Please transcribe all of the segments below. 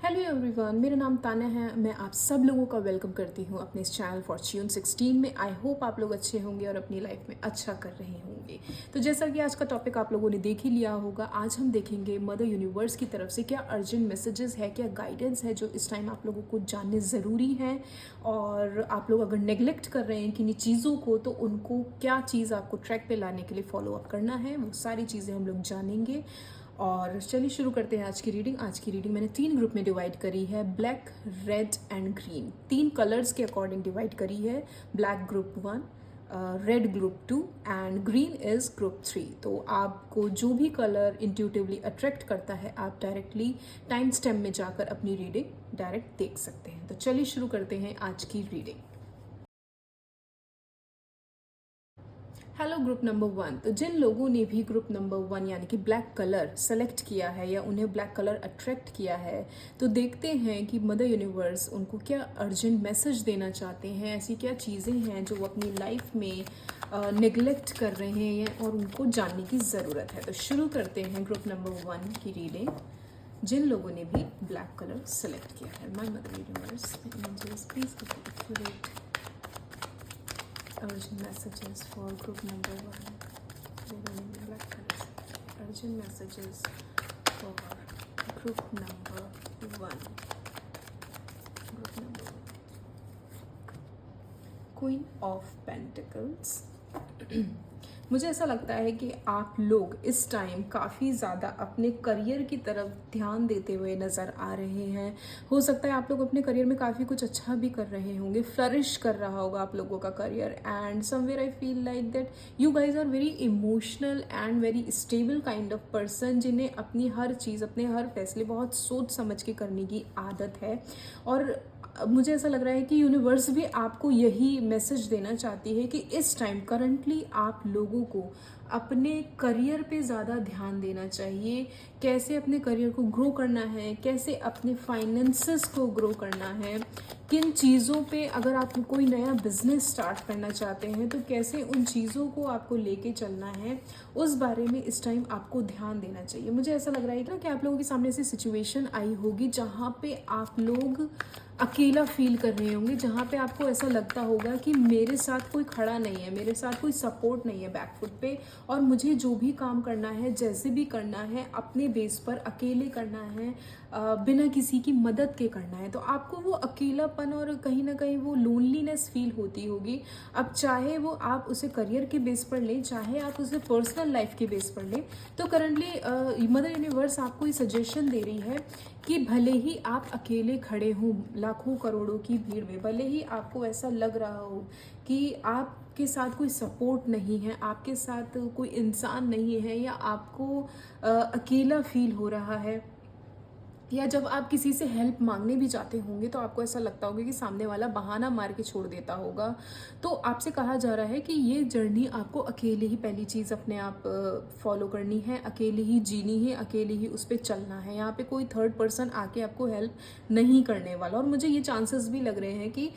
Hello everyone, मेरा नाम तान्या है। मैं आप सब लोगों का वेलकम करती हूँ अपने इस चैनल फॉर्च्यून 16 में। आई होप आप लोग अच्छे होंगे और अपनी लाइफ में अच्छा कर रहे होंगे। तो जैसा कि आज का टॉपिक आप लोगों ने देख ही लिया होगा, आज हम देखेंगे मदर यूनिवर्स की तरफ से क्या अर्जेंट मैसेजेस है, क्या गाइडेंस है जो इस टाइम आप लोगों को जानने ज़रूरी है। और आप लोग अगर नेग्लेक्ट कर रहे हैं किन्हीं चीज़ों को, तो उनको क्या चीज़ आपको ट्रैक पे लाने के लिए फॉलो अप करना है, वो सारी चीज़ें हम लोग जानेंगे। और चलिए शुरू करते हैं आज की रीडिंग। आज की रीडिंग मैंने 3 ग्रुप में डिवाइड करी है, black, red and green. 3 colours के अकॉर्डिंग डिवाइड करी है। Black group 1, red group 2 and green is group 3। तो आपको जो भी कलर इंट्यूटिवली अट्रैक्ट करता है, आप डायरेक्टली टाइम स्टैम्प में जाकर अपनी रीडिंग डायरेक्ट देख सकते हैं। तो चलिए शुरू करते हैं आज की रीडिंग। Hello group number 1। तो जिन लोगों ने भी ग्रुप नंबर 1 यानी कि ब्लैक कलर सेलेक्ट किया है या उन्हें ब्लैक कलर अट्रैक्ट किया है, तो देखते हैं कि मदर यूनिवर्स उनको क्या अर्जेंट मैसेज देना चाहते हैं। ऐसी क्या चीज़ें हैं जो वो अपनी लाइफ में नेग्लेक्ट कर रहे हैं और उनको जानने की ज़रूरत है। तो शुरू करते हैं ग्रुप नंबर 1 की रीडिंग। जिन लोगों ने भी ब्लैक कलर सेलेक्ट किया है, my mother universe please accurate urgent messages for group number 1. Black colors. Urgent messages for group number 1. Group number 1. Queen of Pentacles. मुझे ऐसा लगता है कि आप लोग इस टाइम काफ़ी ज़्यादा अपने करियर की तरफ ध्यान देते हुए नज़र आ रहे हैं। हो सकता है आप लोग अपने करियर में काफ़ी कुछ अच्छा भी कर रहे होंगे, फ्लरिश कर रहा होगा आप लोगों का career. And somewhere I feel like that you guys are very emotional and very stable kind of person, जिन्हें अपनी हर चीज़, अपने हर फैसले बहुत सोच समझ के करने की आदत है। और मुझे ऐसा लग रहा है कि यूनिवर्स भी आपको यही मैसेज देना चाहती है कि इस टाइम करंटली आप लोगों को अपने करियर पे ज़्यादा ध्यान देना चाहिए। कैसे अपने करियर को ग्रो करना है, कैसे अपने फाइनेंसेस को ग्रो करना है, किन चीज़ों पे, अगर आप कोई नया बिजनेस स्टार्ट करना चाहते हैं तो कैसे उन चीज़ों को आपको लेके चलना है, उस बारे में इस टाइम आपको ध्यान देना चाहिए। मुझे ऐसा लग रहा है ना कि आप लोगों के सामने ऐसी सिचुएशन आई होगी जहाँ पे आप लोग अकेला फील कर रहे होंगे, जहाँ पे आपको ऐसा लगता होगा कि मेरे साथ कोई खड़ा नहीं है, मेरे साथ कोई सपोर्ट नहीं है बैकफुट पे, और मुझे जो भी काम करना है, जैसे भी करना है, अपने बेस पर अकेले करना है, बिना किसी की मदद के करना है। तो आपको वो अकेलापन और कहीं ना कहीं वो लोनलीनेस फील होती होगी। अब चाहे वो आप उसे करियर के बेस पर लें, चाहे आप उसे पर्सनल लाइफ के बेस पर लें, तो करंटली मदर यूनिवर्स आपको ये सजेशन दे रही है कि भले ही आप अकेले खड़े हों लाखों करोड़ों की भीड़ में, भले ही आपको ऐसा लग रहा हो कि आपके साथ कोई सपोर्ट नहीं है, आपके साथ कोई इंसान नहीं है, या आपको अकेला फील हो रहा है, या जब आप किसी से हेल्प मांगने भी जाते होंगे तो आपको ऐसा लगता होगा कि सामने वाला बहाना मार के छोड़ देता होगा। तो आपसे कहा जा रहा है कि ये जर्नी आपको अकेले ही, पहली चीज़ अपने आप फॉलो करनी है, अकेले ही जीनी है, अकेले ही उस पर चलना है। यहाँ पे कोई थर्ड पर्सन आके आपको हेल्प नहीं करने वाला। और मुझे ये चांसेस भी लग रहे हैं कि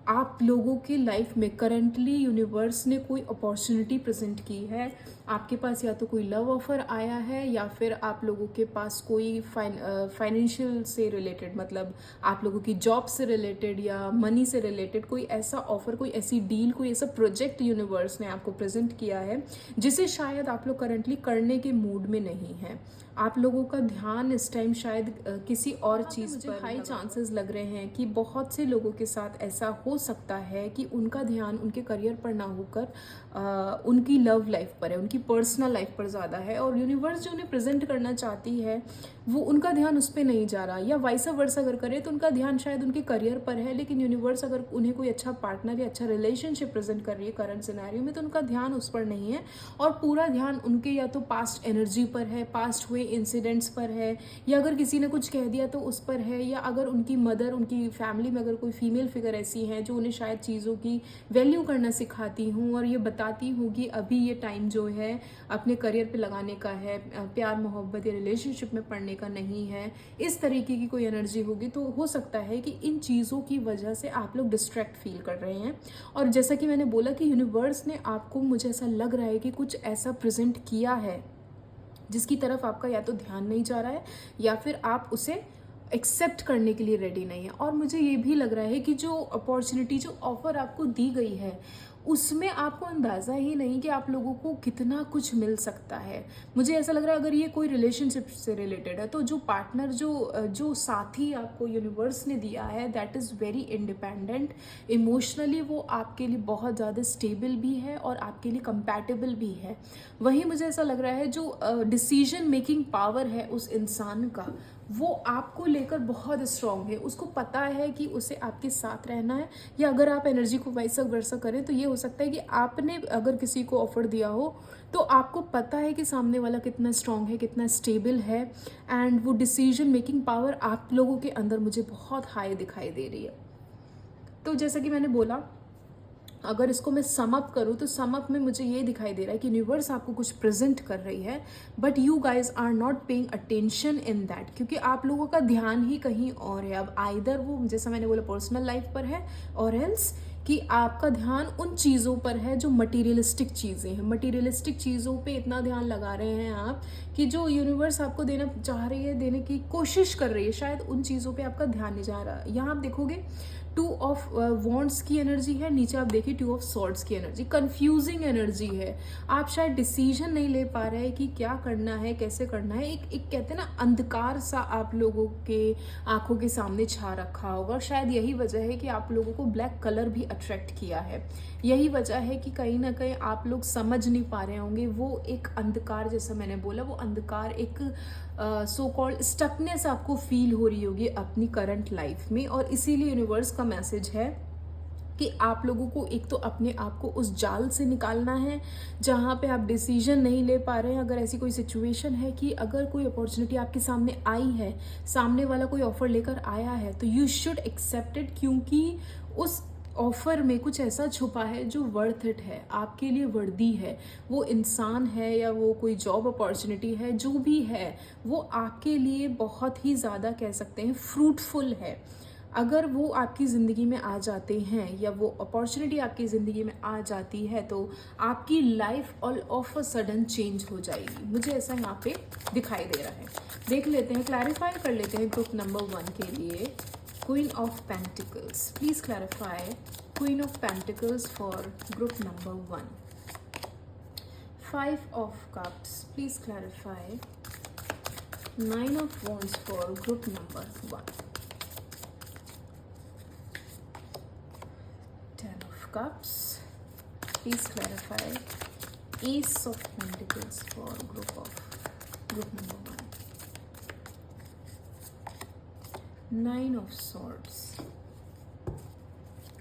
आप लोगों के लाइफ में करंटली यूनिवर्स ने कोई अपॉर्चुनिटी प्रेजेंट की है। आपके पास या तो कोई लव ऑफर आया है, या फिर आप लोगों के पास कोई फाइनेंशियल से रिलेटेड, मतलब आप लोगों की जॉब से रिलेटेड या मनी से रिलेटेड कोई ऐसा ऑफर, कोई ऐसी डील, कोई ऐसा प्रोजेक्ट यूनिवर्स ने आपको प्रेजेंट किया है जिसे शायद आप लोग करंटली करने के मूड में नहीं हैं। आप लोगों का ध्यान इस टाइम शायद किसी और चीज़ पर, हाई चांसेस लग रहे हैं कि बहुत से लोगों के साथ ऐसा हो सकता है कि उनका ध्यान उनके करियर पर ना होकर उनकी लव लाइफ पर है, उनकी पर्सनल लाइफ पर ज़्यादा है। और यूनिवर्स जो उन्हें प्रेजेंट करना चाहती है वो उनका ध्यान उस पर नहीं जा रहा, या वाइसा वर्स अगर करे तो उनका ध्यान शायद उनके करियर पर है, लेकिन यूनिवर्स अगर उन्हें कोई अच्छा पार्टनर या अच्छा रिलेशनशिप प्रेजेंट कर रही है करंट सिनेरियो में, तो उनका ध्यान उस पर नहीं है, और पूरा ध्यान उनके या तो पास्ट एनर्जी पर है, पास्ट हुए इंसिडेंट्स पर है, या अगर किसी ने कुछ कह दिया तो उस पर है, या अगर उनकी मदर, उनकी फैमिली में अगर कोई फीमेल फिगर ऐसी है जो उन्हें शायद चीज़ों की वैल्यू करना सिखाती हूँ और ये बताती हूँ कि अभी ये टाइम जो है अपने करियर पे लगाने का है, प्यार मोहब्बत या रिलेशनशिप में पढ़ने का नहीं है। इस तरीके की कोई एनर्जी होगी, तो हो सकता है कि इन चीज़ों की वजह से आप लोग डिस्ट्रैक्ट फील कर रहे हैं। और जैसा कि मैंने बोला कि यूनिवर्स ने आपको, मुझे ऐसा लग रहा है कि कुछ ऐसा प्रेजेंट किया है जिसकी तरफ आपका या तो ध्यान नहीं जा रहा है, या फिर आप उसे एक्सेप्ट करने के लिए रेडी नहीं है। और मुझे ये भी लग रहा है कि जो अपॉर्चुनिटी, जो ऑफ़र आपको दी गई है, उसमें आपको अंदाज़ा ही नहीं कि आप लोगों को कितना कुछ मिल सकता है। मुझे ऐसा लग रहा है अगर ये कोई रिलेशनशिप से रिलेटेड है तो जो पार्टनर, जो साथी आपको यूनिवर्स ने दिया है, that is very independent. Emotionally वो आपके लिए बहुत ज़्यादा स्टेबल भी है और आपके लिए कंपैटिबल भी है। वहीं मुझे ऐसा लग रहा है जो डिसीजन मेकिंग पावर है उस इंसान का, वो आपको लेकर बहुत स्ट्रांग है। उसको पता है कि उसे आपके साथ रहना है। या अगर आप एनर्जी को वैसा वर्सा करें तो ये हो सकता है कि आपने अगर किसी को ऑफर दिया हो तो आपको पता है कि सामने वाला कितना स्ट्रांग है, कितना स्टेबल है, एंड वो डिसीजन मेकिंग पावर आप लोगों के अंदर मुझे बहुत हाई दिखाई दे रही है। तो जैसा कि मैंने बोला, अगर इसको मैं सम अप करूँ तो सम अप में मुझे ये दिखाई दे रहा है कि यूनिवर्स आपको कुछ प्रेजेंट कर रही है, but you guys are not paying attention in that, क्योंकि आप लोगों का ध्यान ही कहीं और है। अब आइदर वो, जैसा मैंने बोला, पर्सनल लाइफ पर है, और एल्स कि आपका ध्यान उन चीज़ों पर है जो मटीरियलिस्टिक चीज़ें हैं। मटीरियलिस्टिक चीज़ों पे इतना ध्यान लगा रहे हैं आप कि जो यूनिवर्स आपको देना चाह रही है, देने की कोशिश कर रही है, शायद उन चीज़ों पे आपका ध्यान नहीं जा रहा। यहाँ आप देखोगे 2 ऑफ वॉन्ड्स की एनर्जी है, नीचे आप देखिए 2 ऑफ सॉर्ड्स की एनर्जी। कंफ्यूजिंग एनर्जी है। आप शायद डिसीजन नहीं ले पा रहे हैं कि क्या करना है, कैसे करना है। एक कहते हैं ना, अंधकार सा आप लोगों के आंखों के सामने छा रखा होगा। शायद यही वजह है कि आप लोगों को ब्लैक कलर भी अट्रैक्ट किया है। यही वजह है कि कहीं ना कहीं आप लोग समझ नहीं पा रहे होंगे। वो एक अंधकार, जैसा मैंने बोला, वो अंधकार, एक सो कॉल्ड स्टकनेस आपको फील हो रही होगी अपनी करंट लाइफ में। और इसीलिए यूनिवर्स का मैसेज है कि आप लोगों को एक तो अपने आप को उस जाल से निकालना है जहाँ पे आप डिसीजन नहीं ले पा रहे हैं। अगर ऐसी कोई सिचुएशन है कि अगर कोई अपॉर्चुनिटी आपके सामने आई है, सामने वाला कोई ऑफर लेकर आया है, तो यू शुड एक्सेप्ट इट, क्योंकि उस ऑफर में कुछ ऐसा छुपा है जो वर्थ इट है, आपके लिए वर्दी है। वो इंसान है या वो कोई जॉब अपॉर्चुनिटी है, जो भी है, वो आपके लिए बहुत ही ज़्यादा, कह सकते हैं, फ्रूटफुल है। अगर वो आपकी ज़िंदगी में आ जाते हैं या वो अपॉर्चुनिटी आपकी ज़िंदगी में आ जाती है तो आपकी life all of a sudden change हो जाएगी। मुझे ऐसा यहाँ पे दिखाई दे रहा है। देख लेते हैं, क्लैरिफाई कर लेते हैं ग्रुप नंबर 1 के लिए। Queen of pentacles, please clarify queen of pentacles for group number 1। 5 of cups, please clarify 9 of wands for group number 1। Cups, please clarify Ace of Pentacles for group number 1. 9 of Swords,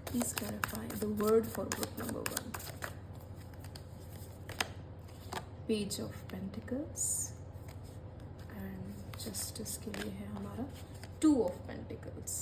please clarify the word for group number 1. Page of Pentacles, and Justice के लिए है हमारा 2 of Pentacles।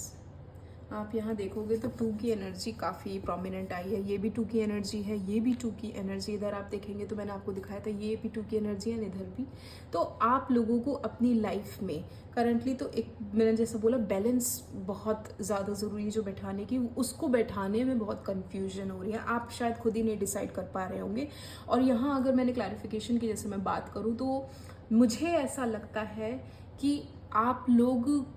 आप यहाँ देखोगे तो 2 की energy काफ़ी प्रोमिनेंट आई है। ये भी 2 की एनर्जी है, ये भी 2 की एनर्जी। इधर आप देखेंगे तो मैंने आपको दिखाया था, ये भी 2 की एनर्जी है, इधर भी। तो आप लोगों को अपनी लाइफ में करंटली तो एक, मैंने जैसा बोला, बैलेंस बहुत ज़्यादा ज़रूरी है जो बैठाने की, उसको बैठाने में बहुत कन्फ्यूजन हो रही है। आप शायद खुद ही नहीं डिसाइड कर पा रहे होंगे। और यहाँ अगर मैंने क्लैरिफिकेशन की जैसे मैं बात करूँ तो मुझे ऐसा लगता है कि आप लोग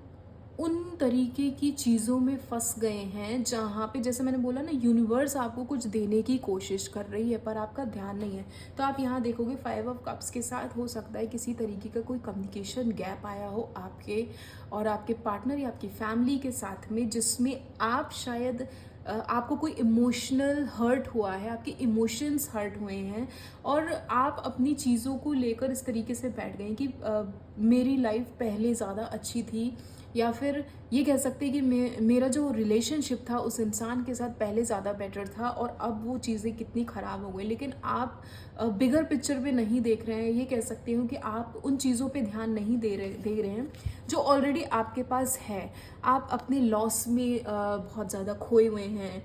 उन तरीके की चीज़ों में फंस गए हैं जहाँ पे, जैसे मैंने बोला ना, यूनिवर्स आपको कुछ देने की कोशिश कर रही है पर आपका ध्यान नहीं है। तो आप यहाँ देखोगे 5 ऑफ कप्स के साथ हो सकता है किसी तरीके का कोई कम्युनिकेशन गैप आया हो आपके और आपके पार्टनर या आपकी फैमिली के साथ में, जिसमें आप शायद आपको कोई इमोशनल हर्ट हुआ है, आपके इमोशंस हर्ट हुए हैं और आप अपनी चीज़ों को लेकर इस तरीके से बैठ गए कि मेरी लाइफ पहले ज़्यादा अच्छी थी, या फिर ये कह सकते हैं कि मेरा जो रिलेशनशिप था उस इंसान के साथ पहले ज़्यादा बेटर था और अब वो चीज़ें कितनी ख़राब हो गई। लेकिन आप बिगर पिक्चर पे नहीं देख रहे हैं। ये कह सकती हूँ कि आप उन चीज़ों पे ध्यान नहीं दे रहे हैं जो ऑलरेडी आपके पास है। आप अपने लॉस में बहुत ज़्यादा खोए हुए हैं,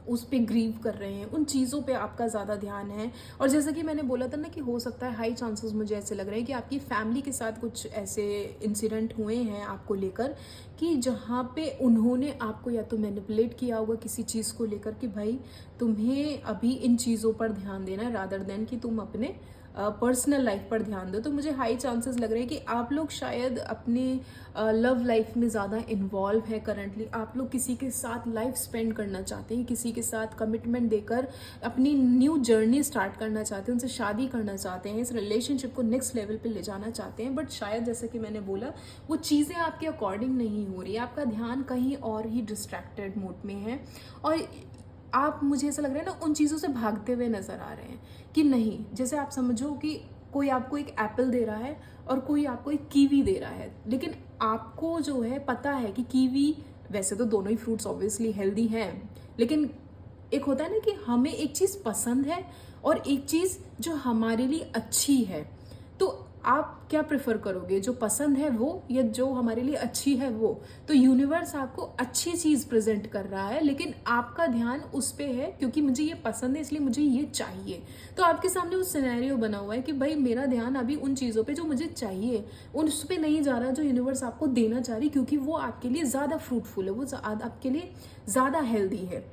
उस पे ग्रीव कर रहे हैं, उन चीज़ों पे आपका ज़्यादा ध्यान है। और जैसा कि मैंने बोला था ना कि हो सकता है, हाई चांसेस मुझे ऐसे लग रहे हैं कि आपकी फैमिली के साथ कुछ ऐसे इंसिडेंट हुए हैं आपको लेकर कि जहाँ पे उन्होंने आपको या तो मैनिपुलेट किया होगा किसी चीज़ को लेकर कि भाई तुम्हें अभी इन चीज़ों पर ध्यान देना है, रादर देन कि तुम अपने पर्सनल लाइफ पर ध्यान दो, तो मुझे हाई चांसेस लग रहे हैं कि आप लोग शायद अपने लव लाइफ में ज़्यादा इन्वॉल्व है करंटली। आप लोग किसी के साथ लाइफ स्पेंड करना चाहते हैं, किसी के साथ कमिटमेंट देकर अपनी न्यू जर्नी स्टार्ट करना चाहते हैं, उनसे शादी करना चाहते हैं, इस रिलेशनशिप को नेक्स्ट लेवल पे ले जाना चाहते हैं। बट शायद जैसे कि मैंने बोला, वो चीज़ें आपके अकॉर्डिंग नहीं हो रही है, आपका ध्यान कहीं और ही डिस्ट्रैक्टेड मोड में है, और आप, मुझे ऐसा लग रहा है ना, उन चीज़ों से भागते हुए नज़र आ रहे हैं कि नहीं। जैसे आप समझो कि कोई आपको एक एप्पल दे रहा है और कोई आपको एक कीवी दे रहा है, लेकिन आपको जो है पता है कि कीवी, वैसे तो दोनों ही फ्रूट्स ऑब्वियसली हेल्दी हैं, लेकिन एक होता है ना कि हमें एक चीज़ पसंद है और एक चीज़ जो हमारे लिए अच्छी है, तो आप क्या प्रेफर करोगे, जो पसंद है वो या जो हमारे लिए अच्छी है वो? तो यूनिवर्स आपको अच्छी चीज़ प्रेजेंट कर रहा है, लेकिन आपका ध्यान उस पे है क्योंकि मुझे ये पसंद है इसलिए मुझे ये चाहिए। तो आपके सामने वो सिनेरियो बना हुआ है कि भाई मेरा ध्यान अभी उन चीज़ों पे जो मुझे चाहिए उस पे नहीं जा रहा जो यूनिवर्स आपको देना चाह रही, क्योंकि वो आपके लिए ज़्यादा फ्रूटफुल है, वो आपके लिए ज़्यादा हेल्दी है।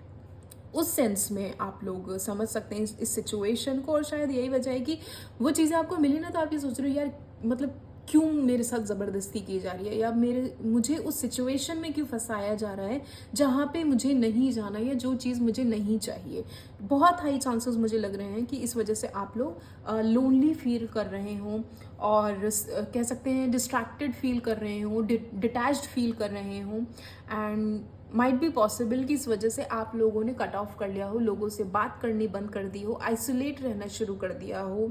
उस सेंस में आप लोग समझ सकते हैं इस सिचुएशन को, और शायद यही वजह है कि वो चीज़ें आपको मिली ना, तो आप ये सोच रहे हो यार मतलब क्यों मेरे साथ ज़बरदस्ती की जा रही है, या मुझे उस सिचुएशन में क्यों फंसाया जा रहा है जहाँ पे मुझे नहीं जाना, या जो चीज़ मुझे नहीं चाहिए। बहुत हाई चांसेस मुझे लग रहे हैं कि इस वजह से आप लोग लोनली फील कर रहे हों, और कह सकते हैं डिस्ट्रैक्टेड फील कर रहे हों, डिटैच्ड फील कर रहे हों, एंड माइट बी पॉसिबल कि इस वजह से आप लोगों ने कट ऑफ कर लिया हो, लोगों से बात करनी बंद कर दी हो, आइसोलेट रहना शुरू कर दिया हो।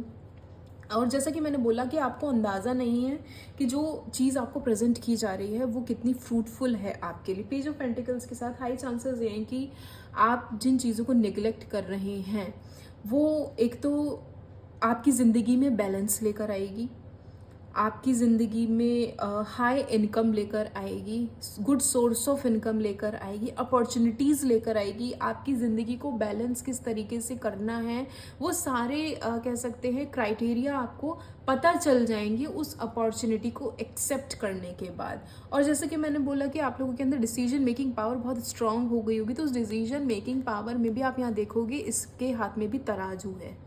और जैसा कि मैंने बोला कि आपको अंदाज़ा नहीं है कि जो चीज़ आपको प्रेजेंट की जा रही है वो कितनी फ्रूटफुल है आपके लिए। पेज ऑफ पेंटिकल्स के साथ हाई चांसेस ये हैं कि आप जिन चीज़ों को निगलेक्ट कर रहे हैं वो एक तो आपकी ज़िंदगी में बैलेंस लेकर आएगी, आपकी ज़िंदगी में हाई इनकम लेकर आएगी, गुड सोर्स ऑफ इनकम लेकर आएगी, अपॉर्चुनिटीज़ लेकर आएगी। आपकी ज़िंदगी को बैलेंस किस तरीके से करना है वो सारे कह सकते हैं क्राइटेरिया आपको पता चल जाएंगे उस अपॉर्चुनिटी को एक्सेप्ट करने के बाद। और जैसे कि मैंने बोला कि आप लोगों के अंदर डिसीजन मेकिंग पावर बहुत स्ट्रांग हो गई होगी, तो उस डिसीजन मेकिंग पावर में भी आप यहाँ देखोगे इसके हाथ में भी तराजू है,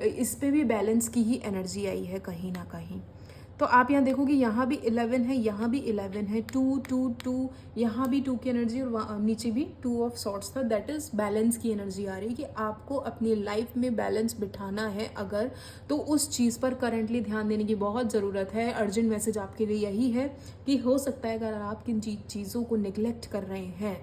इस पे भी बैलेंस की ही एनर्जी आई है कहीं ना कहीं। तो आप यहाँ देखोगे यहाँ भी 11 है, यहाँ भी 11 है, 2 2 2, यहाँ भी 2 की एनर्जी, और नीचे भी 2 ऑफ सॉर्ट्स था। दैट इज़ बैलेंस की एनर्जी आ रही है कि आपको अपनी लाइफ में बैलेंस बिठाना है अगर, तो उस चीज़ पर करंटली ध्यान देने की बहुत ज़रूरत है। अर्जेंट मैसेज आपके लिए यही है कि हो सकता है अगर आप किन चीज़ों को निगलेक्ट कर रहे हैं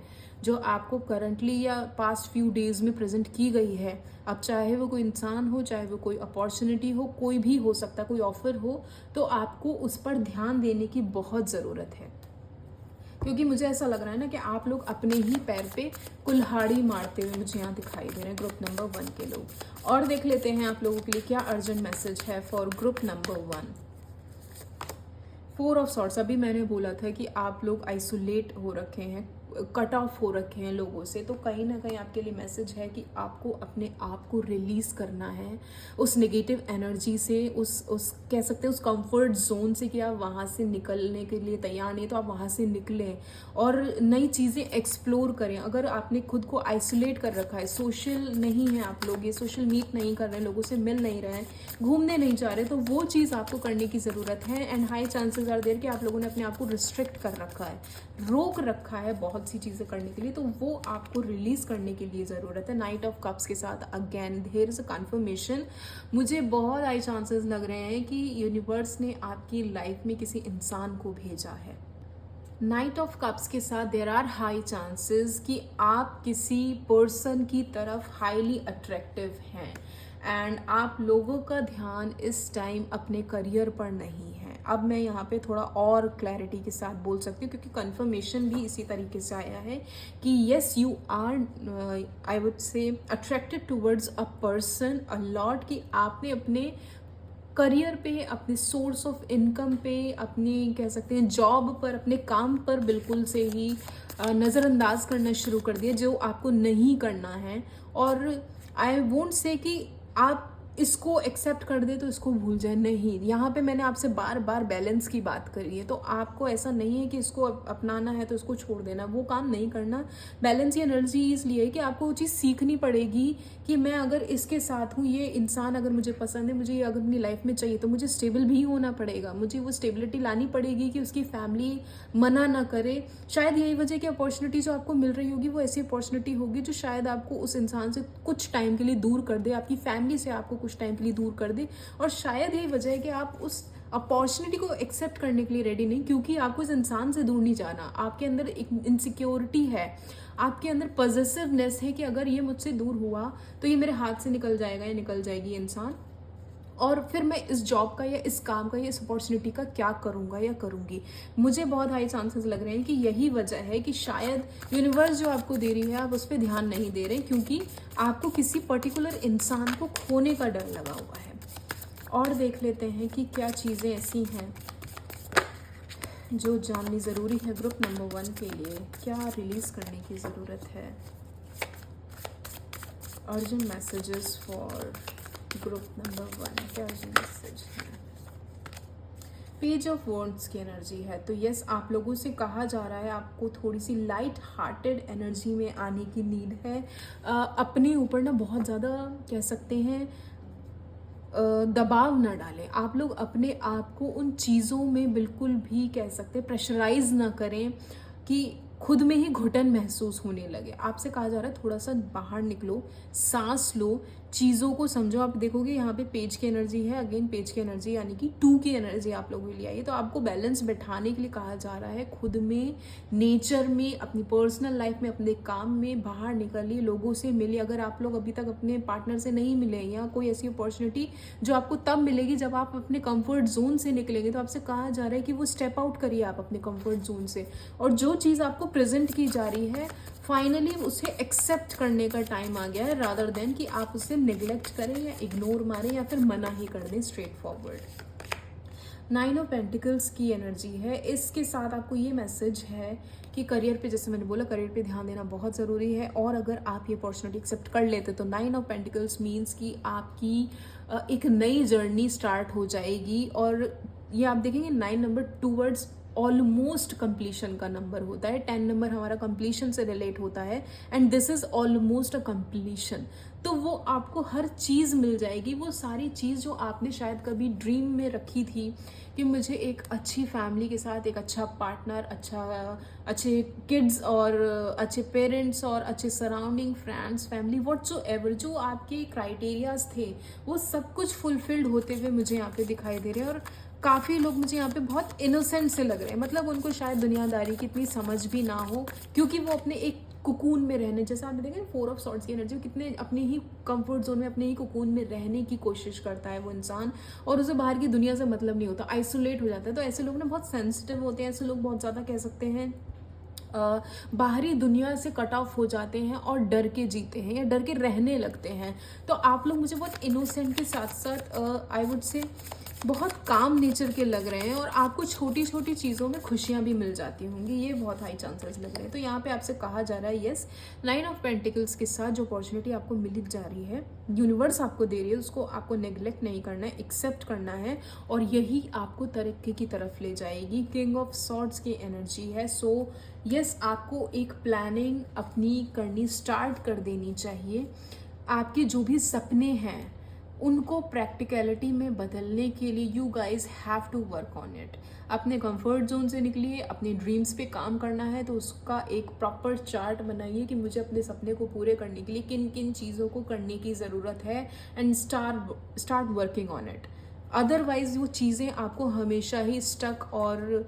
जो आपको करंटली या पास्ट फ्यू डेज में प्रेजेंट की गई है, अब चाहे वो कोई इंसान हो, चाहे वो कोई अपॉर्चुनिटी हो, कोई भी हो सकता, कोई ऑफर हो, तो आपको उस पर ध्यान देने की बहुत ज़रूरत है। क्योंकि मुझे ऐसा लग रहा है ना कि आप लोग अपने ही पैर पे कुल्हाड़ी मारते हुए मुझे यहाँ दिखाई दे रहे हैं, ग्रुप नंबर 1 के लोग। और देख लेते हैं आप लोगों के लिए क्या अर्जेंट मैसेज है for group number 1। 4 of sorts. अभी मैंने बोला था कि आप लोग आइसोलेट हो रखे हैं, कट ऑफ हो रखे हैं लोगों से, तो कहीं ना कहीं आपके लिए मैसेज है कि आपको अपने आप को रिलीज़ करना है उस नेगेटिव एनर्जी से, उस कह सकते हैं उस कंफर्ट जोन से, कि आप वहाँ से निकलने के लिए तैयार नहीं तो आप वहाँ से निकलें और नई चीज़ें एक्सप्लोर करें। अगर आपने खुद को आइसोलेट कर रखा है, सोशल नहीं है आप लोग, ये सोशल मीट नहीं कर रहे हैं, लोगों से मिल नहीं रहे हैं, घूमने नहीं जा रहे, तो वो चीज़ आपको करने की ज़रूरत है। And high chances are there कि आप लोगों ने अपने आप को रिस्ट्रिक्ट कर रखा है, रोक रखा है बहुत सी चीज़ें करने के लिए, तो वो आपको रिलीज़ करने के लिए ज़रूरत है। नाइट ऑफ कप्स के साथ again there is a confirmation. मुझे बहुत हाई चांसेस लग रहे हैं कि यूनिवर्स ने आपकी लाइफ में किसी इंसान को भेजा है। नाइट ऑफ कप्स के साथ देयर आर हाई चांसेस कि आप किसी पर्सन की तरफ हाईली अट्रैक्टिव हैं, एंड आप लोगों का ध्यान इस टाइम अपने करियर पर नहीं है। अब मैं यहाँ पे थोड़ा और क्लैरिटी के साथ बोल सकती हूँ क्योंकि कंफर्मेशन भी इसी तरीके से आया है कि yes you are I would say attracted towards a person a lot, कि आपने अपने करियर पे, अपने सोर्स ऑफ इनकम पे, अपनी कह सकते हैं जॉब पर, अपने काम पर बिल्कुल से ही नज़रअंदाज करना शुरू कर दिया जो आपको नहीं करना है। और आई वोंट से कि आप इसको एक्सेप्ट कर दे तो इसको भूल जाए, नहीं। यहाँ पे मैंने आपसे बार बार बैलेंस की बात करी है, तो आपको ऐसा नहीं है कि इसको अपनाना है तो इसको छोड़ देना, वो काम नहीं करना। बैलेंस की एनर्जी इसलिए है कि आपको वो चीज़ सीखनी पड़ेगी कि मैं अगर इसके साथ हूँ, ये इंसान अगर मुझे पसंद है, मुझे ये अगर अपनी लाइफ में चाहिए, तो मुझे स्टेबल भी होना पड़ेगा, मुझे वो स्टेबिलिटी लानी पड़ेगी कि उसकी फैमिली मना ना करे। शायद यही वजह कि अपॉर्चुनिटी जो आपको मिल रही होगी वो ऐसी अपॉर्चुनिटी होगी जो शायद आपको उस इंसान से कुछ टाइम के लिए दूर कर दे, आपकी फैमिली से आपको कुछ टाइम के लिए दूर कर दे। और शायद यही वजह है कि आप उस अपॉर्चुनिटी को एक्सेप्ट करने के लिए रेडी नहीं, क्योंकि आपको इस इंसान से दूर नहीं जाना। आपके अंदर एक इनसिक्योरिटी है, आपके अंदर पॉजिटिवनेस है कि अगर ये मुझसे दूर हुआ तो ये मेरे हाथ से निकल जाएगा या निकल जाएगी इंसान, और फिर मैं इस जॉब का या इस काम का या इस अपॉर्चुनिटी का क्या करूँगा या करूँगी। मुझे बहुत हाई चांसेस लग रहे हैं कि यही वजह है कि शायद यूनिवर्स जो आपको दे रही है आप उस पर ध्यान नहीं दे रहे, क्योंकि आपको किसी पर्टिकुलर इंसान को खोने का डर लगा हुआ है। और देख लेते हैं कि क्या चीज़ें ऐसी हैं जो जाननी ज़रूरी है ग्रुप नंबर 1 के लिए, क्या रिलीज़ करने की ज़रूरत है। Urgent messages for group number 1, क्या अर्जेंट मैसेज है। पेज ऑफ वॉन्ड्स की एनर्जी है, तो यस, आप लोगों से कहा जा रहा है आपको थोड़ी सी लाइट हार्टेड एनर्जी में आने की नीड है। अपने ऊपर ना बहुत ज़्यादा कह सकते हैं दबाव ना डालें। आप लोग अपने आप को उन चीज़ों में बिल्कुल भी कह सकते हैं प्रेशराइज ना करें कि खुद में ही घुटन महसूस होने लगे। आपसे कहा जा रहा है थोड़ा सा बाहर निकलो, सांस लो, चीज़ों को समझो। आप देखोगे यहाँ पे पेज की एनर्जी है, अगेन पेज की एनर्जी यानी कि 2 की एनर्जी आप लोगों के लिए आई है। तो आपको बैलेंस बैठाने के लिए कहा जा रहा है, खुद में, नेचर में, अपनी पर्सनल लाइफ में, अपने काम में बाहर निकलिए, लोगों से मिलिए। अगर आप लोग अभी तक अपने पार्टनर से नहीं मिले या कोई ऐसी अपॉर्चुनिटी जो आपको तब मिलेगी जब आप अपने कंफर्ट जोन से निकलेंगे, तो आपसे कहा जा रहा है कि वो स्टेप आउट करिए आप अपने कंफर्ट जोन से, और जो चीज़ आपको प्रेजेंट की जा रही है फाइनली उसे एक्सेप्ट करने का टाइम आ गया है, रादर देन कि आप उसे नेग्लेक्ट करें या इग्नोर मारें या फिर मना ही कर दें स्ट्रेट फॉरवर्ड। 9 ऑफ पेंटिकल्स की एनर्जी है, इसके साथ आपको ये मैसेज है कि करियर पे, जैसे मैंने बोला, करियर पे ध्यान देना बहुत ज़रूरी है। और अगर आप ये अपॉर्चुनिटी एक्सेप्ट कर लेते तो 9 ऑफ पेंटिकल्स मीन्स कि आपकी एक नई जर्नी स्टार्ट हो जाएगी। और ये आप देखेंगे 9 नंबर टूवर्ड्स ऑलमोस्ट कंप्लीशन का नंबर होता है। 10 नंबर हमारा कंप्लीशन से रिलेट होता है, and this is almost a completion. तो वो आपको हर चीज़ मिल जाएगी, वो सारी चीज़ जो आपने शायद कभी ड्रीम में रखी थी कि मुझे एक अच्छी फैमिली के साथ एक अच्छा पार्टनर, अच्छे किड्स और अच्छे पेरेंट्स और अच्छे सराउंडिंग, फ्रेंड्स, फैमिली, व्हाट्सोएवर, जो आपके क्राइटेरियाज थे वो सब कुछ फुलफिल्ड होते हुए मुझे यहाँ पे दिखाई दे रहे हैं। और काफ़ी लोग मुझे यहाँ पे बहुत इनोसेंट से लग रहे हैं, मतलब उनको शायद दुनियादारी की इतनी समझ भी ना हो, क्योंकि वो अपने एक कुकून में रहने, जैसा आप देखेंगे 4 ऑफ सॉर्ड्स की एनर्जी, कितने अपने ही कंफर्ट जोन में, अपने ही कुकून में रहने की कोशिश करता है वो इंसान, और उसे बाहर की दुनिया से मतलब नहीं होता, आइसोलेट हो जाता है। तो ऐसे लोग ना बहुत सेंसिटिव होते हैं, ऐसे लोग बहुत ज़्यादा कह सकते हैं बाहरी दुनिया से कट ऑफ हो जाते हैं और डर के जीते हैं या डर के रहने लगते हैं। तो आप लोग मुझे बहुत इनोसेंट के साथ साथ आई वुड से बहुत काम नेचर के लग रहे हैं, और आपको छोटी छोटी चीज़ों में खुशियाँ भी मिल जाती होंगी, ये बहुत हाई चांसेस लग रहे हैं। तो यहाँ पे आपसे कहा जा रहा है यस, 9 ऑफ पेंटिकल्स के साथ जो अपॉर्चुनिटी आपको मिल जा रही है, यूनिवर्स आपको दे रही है, उसको आपको नेग्लेक्ट नहीं करना है, एक्सेप्ट करना है, और यही आपको तरक्की की तरफ ले जाएगी। किंग ऑफ सॉर्ड्स की एनर्जी है। सो यस, आपको एक प्लानिंग अपनी करनी स्टार्ट कर देनी चाहिए। आपके जो भी सपने हैं उनको प्रैक्टिकलिटी में बदलने के लिए you guys have to work on it. अपने कंफर्ट जोन से निकलिए, अपने ड्रीम्स पे काम करना है तो उसका एक प्रॉपर चार्ट बनाइए कि मुझे अपने सपने को पूरे करने के लिए किन किन चीज़ों को करने की ज़रूरत है, and start working on it. Otherwise वो चीज़ें आपको हमेशा ही स्टक और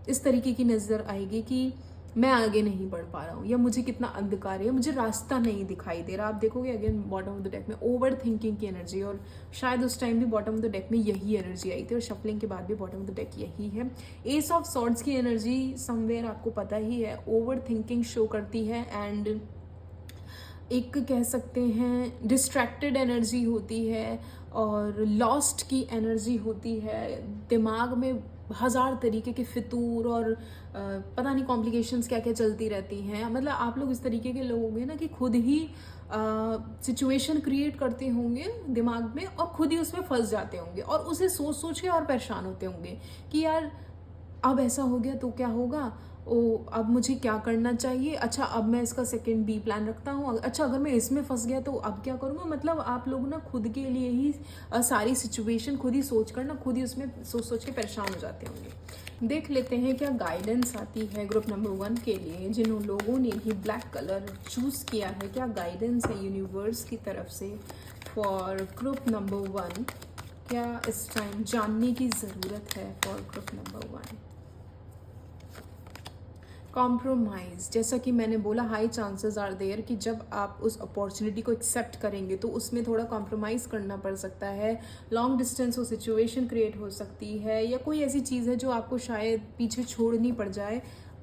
इस तरीके की नज़र आएगी कि मैं आगे नहीं बढ़ पा रहा हूँ, या मुझे कितना अंधकार है, मुझे रास्ता नहीं दिखाई दे रहा। आप देखोगे again bottom of the deck में ओवर थिंकिंग की एनर्जी, और शायद उस टाइम भी बॉटम ऑफ द डेक में यही एनर्जी आई थी, और शफलिंग के बाद भी बॉटम ऑफ द डेक यही है। एस ऑफ सॉर्ड्स की एनर्जी समवेयर आपको पता ही है, ओवर थिंकिंग शो करती है, एंड एक कह सकते हैं डिस्ट्रैक्टेड एनर्जी होती है, और लॉस्ट की एनर्जी होती है। दिमाग में हज़ार तरीके के फितूर और पता नहीं कॉम्प्लिकेशंस क्या क्या चलती रहती हैं। मतलब आप लोग इस तरीके के लोग होंगे ना कि खुद ही सिचुएशन क्रिएट करते होंगे दिमाग में और खुद ही उसमें फंस जाते होंगे और उसे सोच सोच के और परेशान होते होंगे कि यार अब ऐसा हो गया तो क्या होगा, ओ अब मुझे क्या करना चाहिए, अच्छा अब मैं इसका सेकंड बी प्लान रखता हूँ, अच्छा अगर मैं इसमें फंस गया तो अब क्या करूँगा। मतलब आप लोग ना खुद के लिए ही सारी सिचुएशन खुद ही सोच कर ना खुद ही उसमें सोच सोच के परेशान हो जाते होंगे। देख लेते हैं क्या गाइडेंस आती है ग्रुप नंबर 1 के लिए, जिन लोगों ने भी ब्लैक कलर चूज़ किया है। क्या गाइडेंस है यूनिवर्स की तरफ से फॉर ग्रुप नंबर 1, क्या इस टाइम जानने की ज़रूरत है फॉर ग्रुप नंबर 1। कॉम्प्रोमाइज़, जैसा कि मैंने बोला हाई चांसेस आर देयर कि जब आप उस अपॉर्चुनिटी को एक्सेप्ट करेंगे तो उसमें थोड़ा कॉम्प्रोमाइज़ करना पड़ सकता है। लॉन्ग डिस्टेंस वो सिचुएशन क्रिएट हो सकती है या कोई ऐसी चीज़ है जो आपको शायद पीछे छोड़नी पड़ जाए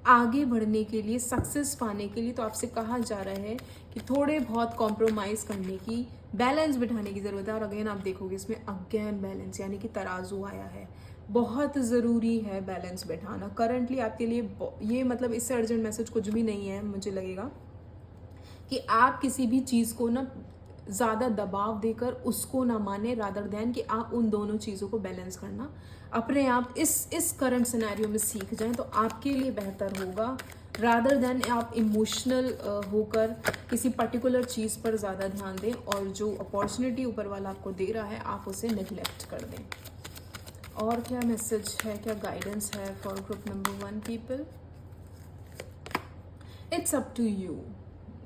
आगे बढ़ने के लिए, सक्सेस पाने के लिए। तो आपसे कहा जा रहा है कि थोड़े बहुत कॉम्प्रोमाइज़ करने की, बैलेंस बिठाने की ज़रूरत है। और अगेन आप देखोगे इसमें अगेन बैलेंस यानी कि तराजू आया है। बहुत ज़रूरी है बैलेंस बैठाना करंटली आपके लिए। ये मतलब इससे अर्जेंट मैसेज कुछ भी नहीं है, मुझे लगेगा कि आप किसी भी चीज़ को ना ज़्यादा दबाव देकर उसको ना माने, रादर दैन कि आप उन दोनों चीज़ों को बैलेंस करना अपने आप इस करंट सिनेरियो में सीख जाएं तो आपके लिए बेहतर होगा, रादर दैन आप इमोशनल होकर किसी पर्टिकुलर चीज़ पर ज़्यादा ध्यान दें और जो अपॉर्चुनिटी ऊपर वाला आपको दे रहा है आप उसे नेग्लेक्ट कर दें। और क्या मैसेज है, क्या गाइडेंस है for group number 1 people. It's up to you,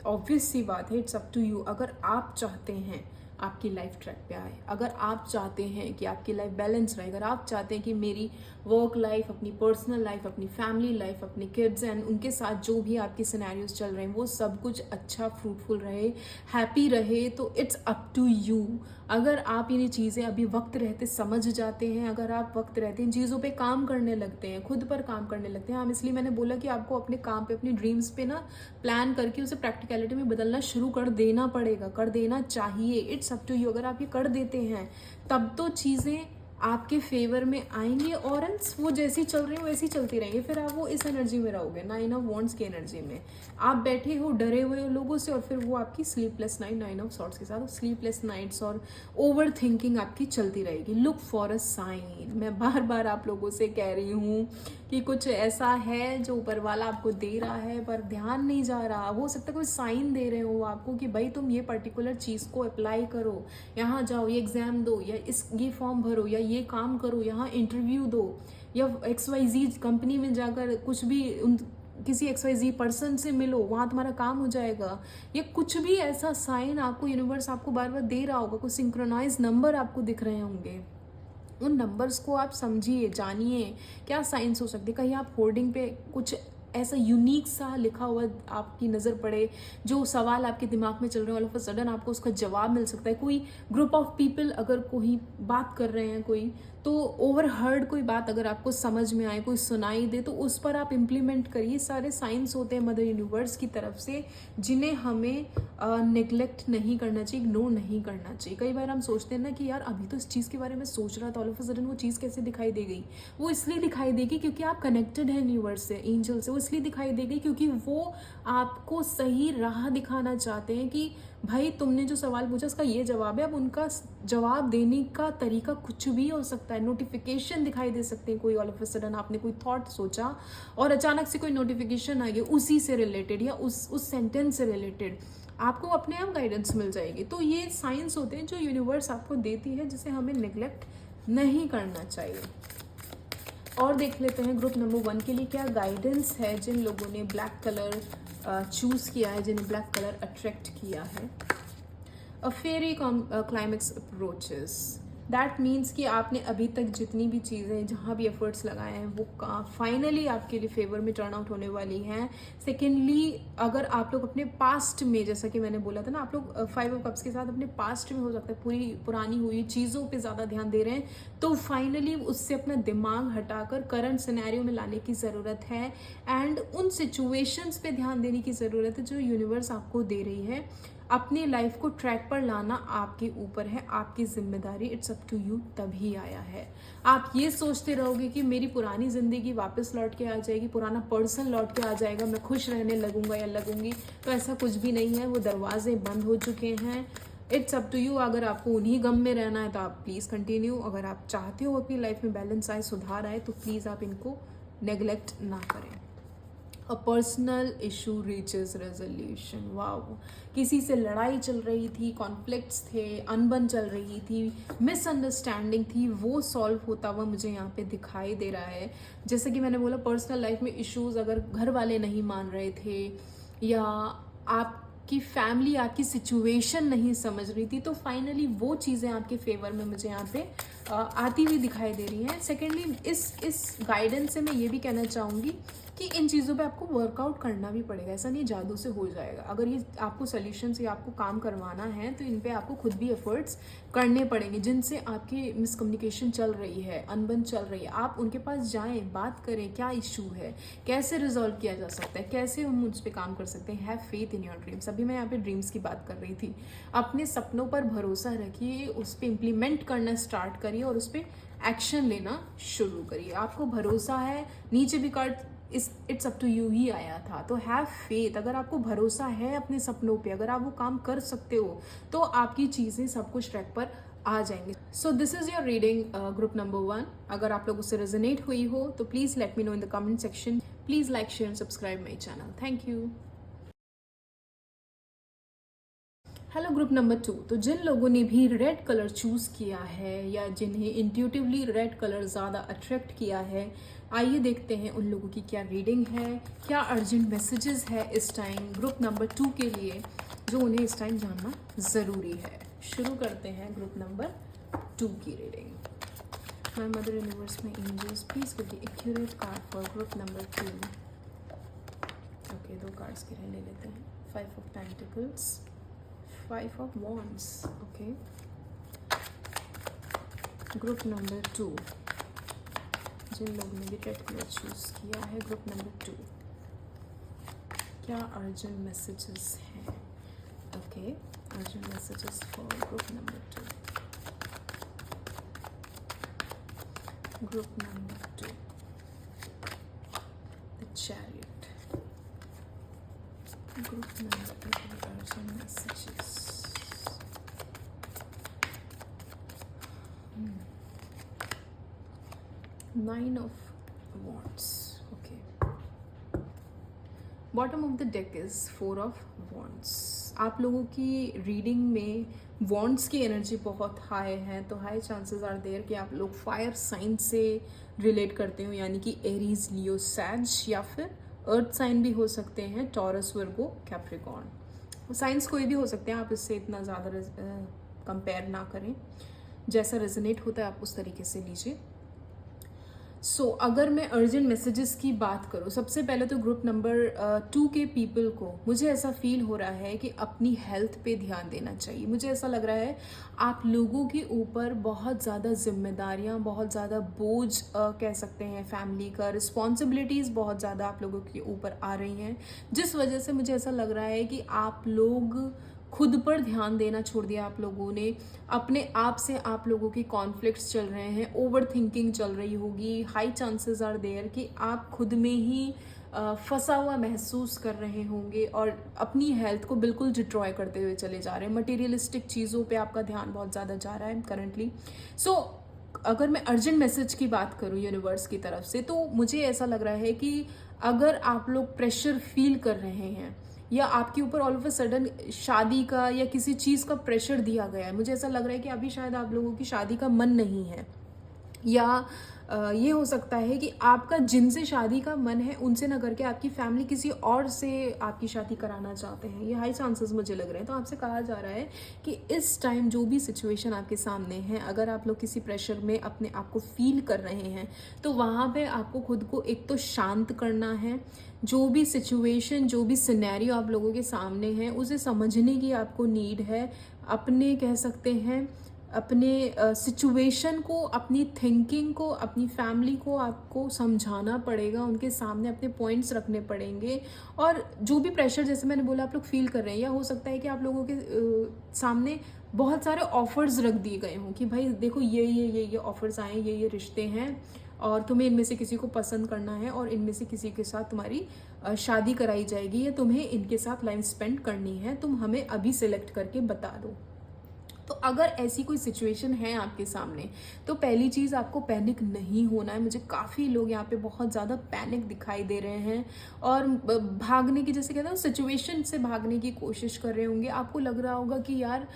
obvious सी बात है, इट्स अप टू यू। अगर आप चाहते हैं आपकी लाइफ ट्रैक पे आए, अगर आप चाहते हैं कि आपकी लाइफ बैलेंस रहे, अगर आप चाहते हैं कि मेरी वर्क लाइफ, अपनी पर्सनल लाइफ, अपनी फैमिली लाइफ, अपने किड्स एंड उनके साथ जो भी आपके सिनेरियोज चल रहे हैं वो सब कुछ अच्छा, फ्रूटफुल रहे, हैप्पी रहे, तो इट्स अप टू यू। अगर आप ये चीज़ें अभी वक्त रहते समझ जाते हैं, अगर आप वक्त रहते इन चीज़ों पे काम करने लगते हैं, खुद पर काम करने लगते हैं। इसलिए मैंने बोला कि आपको अपने काम पे, अपनी ड्रीम्स पे ना प्लान करके उसे प्रैक्टिकलिटी में बदलना शुरू कर देना पड़ेगा, कर देना चाहिए। It's up to you. अगर आप ये कर देते हैं तब तो चीज़ें आपके फेवर में आएंगी और एल्स वो जैसी चल रही है वैसी चलती रहेंगी। फिर आप वो इस एनर्जी में रहोगे, 9 ऑफ वॉन्ड्स की एनर्जी में आप बैठे हो डरे हुए हो लोगों से, और फिर वो आपकी स्लीपलेस नाइट, 9 ऑफ सॉर्ट्स के साथ स्लीपलेस नाइट्स और ओवर थिंकिंग आपकी चलती रहेगी। Look for a sign. मैं बार बार आप लोगों से कह रही हूँ कि कुछ ऐसा है जो ऊपर वाला आपको दे रहा है पर ध्यान नहीं जा रहा। हो सकता है कोई साइन दे रहे हो आपको कि भाई तुम ये पर्टिकुलर चीज़ को अप्लाई करो, यहाँ जाओ, ये एग्ज़ाम दो, या ये फॉर्म भरो, या ये काम करो, यहाँ इंटरव्यू दो, या XYZ कंपनी में जाकर कुछ भी किसी XYZ पर्सन से मिलो, वहाँ तुम्हारा काम हो जाएगा। या कुछ भी ऐसा साइन आपको यूनिवर्स आपको बार बार दे रहा होगा, कुछ सिंक्रोनाइज नंबर आपको दिख रहे होंगे। उन नंबर्स को आप समझिए, जानिए क्या साइंस हो सकते। कहीं आप होर्डिंग पे कुछ ऐसा यूनिक सा लिखा हुआ आपकी नज़र पड़े, जो सवाल आपके दिमाग में चल रहे हैं, ऑल ऑफ अ सडन आपको उसका जवाब मिल सकता है। कोई ग्रुप ऑफ पीपल अगर कोई बात कर रहे हैं कोई, तो ओवरहर्ड कोई बात अगर आपको समझ में आए, कोई सुनाई दे, तो उस पर आप इम्प्लीमेंट करिए। सारे साइंस होते हैं मदर यूनिवर्स की तरफ से, जिन्हें हमें नेग्लेक्ट नहीं करना चाहिए, इग्नोर नहीं करना चाहिए। कई बार हम सोचते हैं ना कि यार अभी तो इस चीज़ के बारे में सोच रहा था, ऑल ऑफ अ सडन वो चीज़ कैसे दिखाई दे गई। वो इसलिए दिखाई देगी क्योंकि आप कनेक्टेड हैं यूनिवर्स से, एंजल से। वो इसलिए दिखाई देगी क्योंकि वो आपको सही राह दिखाना चाहते हैं कि भाई तुमने जो सवाल पूछा उसका ये जवाब है। अब उनका जवाब देने का तरीका कुछ भी हो सकता है। नोटिफिकेशन दिखाई दे सकते हैं, कोई ऑल ऑफ अ सडन आपने कोई थॉट सोचा और अचानक से कोई नोटिफिकेशन आ गया उसी से रिलेटेड या उस सेंटेंस से रिलेटेड, आपको अपने आप गाइडेंस मिल जाएगी। तो ये साइंस होते हैं जो यूनिवर्स आपको देती है, जिसे हमें निगलेक्ट नहीं करना चाहिए। और देख लेते हैं ग्रुप नंबर 1 के लिए क्या गाइडेंस है जिन लोगों ने ब्लैक कलर चूज़ किया है, जिन्हें ब्लैक कलर अट्रैक्ट किया है। अ फेरी क्लाइमेक्स अप्रोचेस, दैट मीन्स कि आपने अभी तक जितनी भी चीज़ें, जहाँ भी एफर्ट्स लगाए हैं, वो फाइनली आपके लिए फेवर में टर्न आउट होने वाली हैं। सेकेंडली, अगर आप लोग अपने पास्ट में, जैसा कि मैंने बोला था ना, आप लोग 5 ऑफ कप्स के साथ अपने पास्ट में हो सकता है पूरी पुरानी हुई चीज़ों पे ज़्यादा ध्यान दे रहे हैं, तो फाइनली उससे अपना दिमाग हटाकर करंट सिनेरियो में लाने की ज़रूरत है एंड उन सिचुएशंस पे ध्यान देने की ज़रूरत है जो यूनिवर्स आपको दे रही है। अपनी लाइफ को ट्रैक पर लाना आपके ऊपर है, आपकी जिम्मेदारी, इट्स अप टू यू। तभी आया है। आप ये सोचते रहोगे कि मेरी पुरानी ज़िंदगी वापस लौट के आ जाएगी, पुराना पर्सन लौट के आ जाएगा, मैं खुश रहने लगूंगा या लगूंगी, तो ऐसा कुछ भी नहीं है। वो दरवाजे बंद हो चुके हैं। It's up to you. अगर आपको उन्हीं गम में रहना है तो आप प्लीज़ कंटिन्यू। अगर आप चाहते हो अपनी लाइफ में बैलेंस आए, सुधार आए, तो प्लीज़ आप इनको नेग्लेक्ट ना करें। A personal issue reaches resolution. Wow, किसी से लड़ाई चल रही थी, कॉन्फ्लिक्ट्स थे, अनबन चल रही थी, मिसअंडरस्टैंडिंग थी, वो सॉल्व होता हुआ मुझे यहाँ पे दिखाई दे रहा है। जैसे कि मैंने बोला, पर्सनल लाइफ में इश्यूज अगर घर वाले नहीं मान रहे थे या आपकी फैमिली आपकी सिचुएशन नहीं समझ रही थी, तो फाइनली वो चीज़ें आपके फेवर में मुझे यहाँ पे आती हुई दिखाई दे रही हैं। सेकेंडली, इस गाइडेंस से मैं ये भी कहना चाहूँगी कि इन चीज़ों पे आपको वर्कआउट करना भी पड़ेगा। ऐसा नहीं जादू से हो जाएगा। अगर ये आपको सोल्यूशन से आपको काम करवाना है तो इन पे आपको खुद भी एफर्ट्स करने पड़ेंगे। जिनसे आपकी मिसकम्युनिकेशन चल रही है, अनबन चल रही है, आप उनके पास जाएं, बात करें, क्या इशू है, कैसे रिजॉल्व किया जा सकता है, कैसे हम उस पर काम कर सकते हैं। Have faith in your dreams. अभी मैं यहाँ पे ड्रीम्स की बात कर रही थी। अपने सपनों पर भरोसा रखिए, उस पर इम्प्लीमेंट करना स्टार्ट करिए और उस पर एक्शन लेना शुरू करिए। आपको भरोसा है, नीचे भी card it's up to you ही आया था, तो हैव फेथ। अगर आपको भरोसा है अपने सपनों पे, अगर आप वो काम कर सकते हो, तो आपकी चीज़ें सब कुछ ट्रैक पर आ जाएंगे। So this is your reading group number 1। अगर आप लोगों से रेजोनेट हुई हो तो please let me know in the comment section. Please like, share and subscribe my channel. Thank you. Hello group number 2। तो जिन लोगों ने भी रेड कलर चूज़ किया है या जिन्हें इंट्यूटिवली रेड कलर ज़्यादा अट्रैक्ट किया है, आइए देखते हैं उन लोगों की क्या रीडिंग है, क्या अर्जेंट मैसेजेस है इस टाइम ग्रुप नंबर 2 के लिए, जो उन्हें इस टाइम जानना ज़रूरी है। शुरू करते हैं ग्रुप नंबर 2 की रीडिंग। माय मदर यूनिवर्स में angels, please give the accurate card for group number 2। Okay, 2 cards के लिए ले लेते हैं। 5 of pentacles, 5 of Wands. Okay. Group number 2, जिन लोगों ने भी रेड कलर चूज किया है, ग्रुप नंबर 2, क्या अर्जेंट मैसेजेस हैं? Okay, urgent messages for group number 2। Group number 2, the chariot. Group number 2, urgent messages. Nine of Wands. Okay. Bottom of the deck is 4 of Wands. आप लोगों की reading में wands की energy बहुत high है, तो high chances are there कि आप लोग फायर साइन से रिलेट करते हो, यानी कि एरीज, लियो, सैज, या फिर अर्थ साइन भी हो सकते हैं, टॉरस, वर्गो, कैप्रिकॉर्न। साइंस कोई भी हो सकते हैं, आप इससे इतना ज़्यादा कंपेयर ना करें। जैसा रेजोनेट होता है आप उस तरीके से लीजिए। सो अगर मैं अर्जेंट मैसेजेस की बात करूँ, सबसे पहले तो ग्रुप नंबर 2 के पीपल को मुझे ऐसा फील हो रहा है कि अपनी हेल्थ पे ध्यान देना चाहिए। मुझे ऐसा लग रहा है आप लोगों के ऊपर बहुत ज़्यादा जिम्मेदारियाँ, बहुत ज़्यादा बोझ कह सकते हैं, फैमिली का रिस्पॉन्सिबिलिटीज़ बहुत ज़्यादा आप लोगों के ऊपर आ रही हैं, जिस वजह से मुझे ऐसा लग रहा है कि आप लोग खुद पर ध्यान देना छोड़ दिया। आप लोगों ने अपने आप से, आप लोगों की कॉन्फ्लिक्ट्स चल रहे हैं, ओवर थिंकिंग चल रही होगी। हाई चांसेस आर देयर कि आप खुद में ही फंसा हुआ महसूस कर रहे होंगे और अपनी हेल्थ को बिल्कुल डिस्ट्रॉय करते हुए चले जा रहे हैं। मटेरियलिस्टिक चीज़ों पे आपका ध्यान बहुत ज़्यादा जा रहा है करंटली। सो अगर मैं अर्जेंट मैसेज की बात करूँ यूनिवर्स की तरफ से, तो मुझे ऐसा लग रहा है कि अगर आप लोग प्रेशर फील कर रहे हैं या आपके ऊपर ऑल ऑफ अ सडन शादी का या किसी चीज़ का प्रेशर दिया गया है, मुझे ऐसा लग रहा है कि अभी शायद आप लोगों की शादी का मन नहीं है, या ये हो सकता है कि आपका जिनसे शादी का मन है उनसे ना करके आपकी फैमिली किसी और से आपकी शादी कराना चाहते हैं। ये हाई चांसेस मुझे लग रहे हैं। तो आपसे कहा जा रहा है कि इस टाइम जो भी सिचुएशन आपके सामने है, अगर आप लोग किसी प्रेशर में अपने आप को फील कर रहे हैं, तो वहाँ पे आपको खुद को एक तो शांत करना है। जो भी सिचुएशन, जो भी सिनेरियो आप लोगों के सामने है, उसे समझने की आपको नीड है। अपने कह सकते हैं अपने सिचुएशन को, अपनी थिंकिंग को, अपनी फैमिली को आपको समझाना पड़ेगा, उनके सामने अपने पॉइंट्स रखने पड़ेंगे। और जो भी प्रेशर, जैसे मैंने बोला, आप लोग फील कर रहे हैं, या हो सकता है कि आप लोगों के सामने बहुत सारे ऑफर्स रख दिए गए हों कि भाई देखो ये ऑफर्स आए, ये रिश्ते हैं और तुम्हें इनमें से किसी को पसंद करना है और इनमें से किसी के साथ तुम्हारी शादी कराई जाएगी या तुम्हें इनके साथ लाइफ स्पेंड करनी है, तुम हमें अभी सिलेक्ट करके बता दो। तो अगर ऐसी कोई सिचुएशन है आपके सामने, तो पहली चीज़, आपको पैनिक नहीं होना है। मुझे काफ़ी लोग यहाँ पे बहुत ज़्यादा पैनिक दिखाई दे रहे हैं और भागने की, जैसे कहते हैं, सिचुएशन से भागने की कोशिश कर रहे होंगे। आपको लग रहा होगा कि यार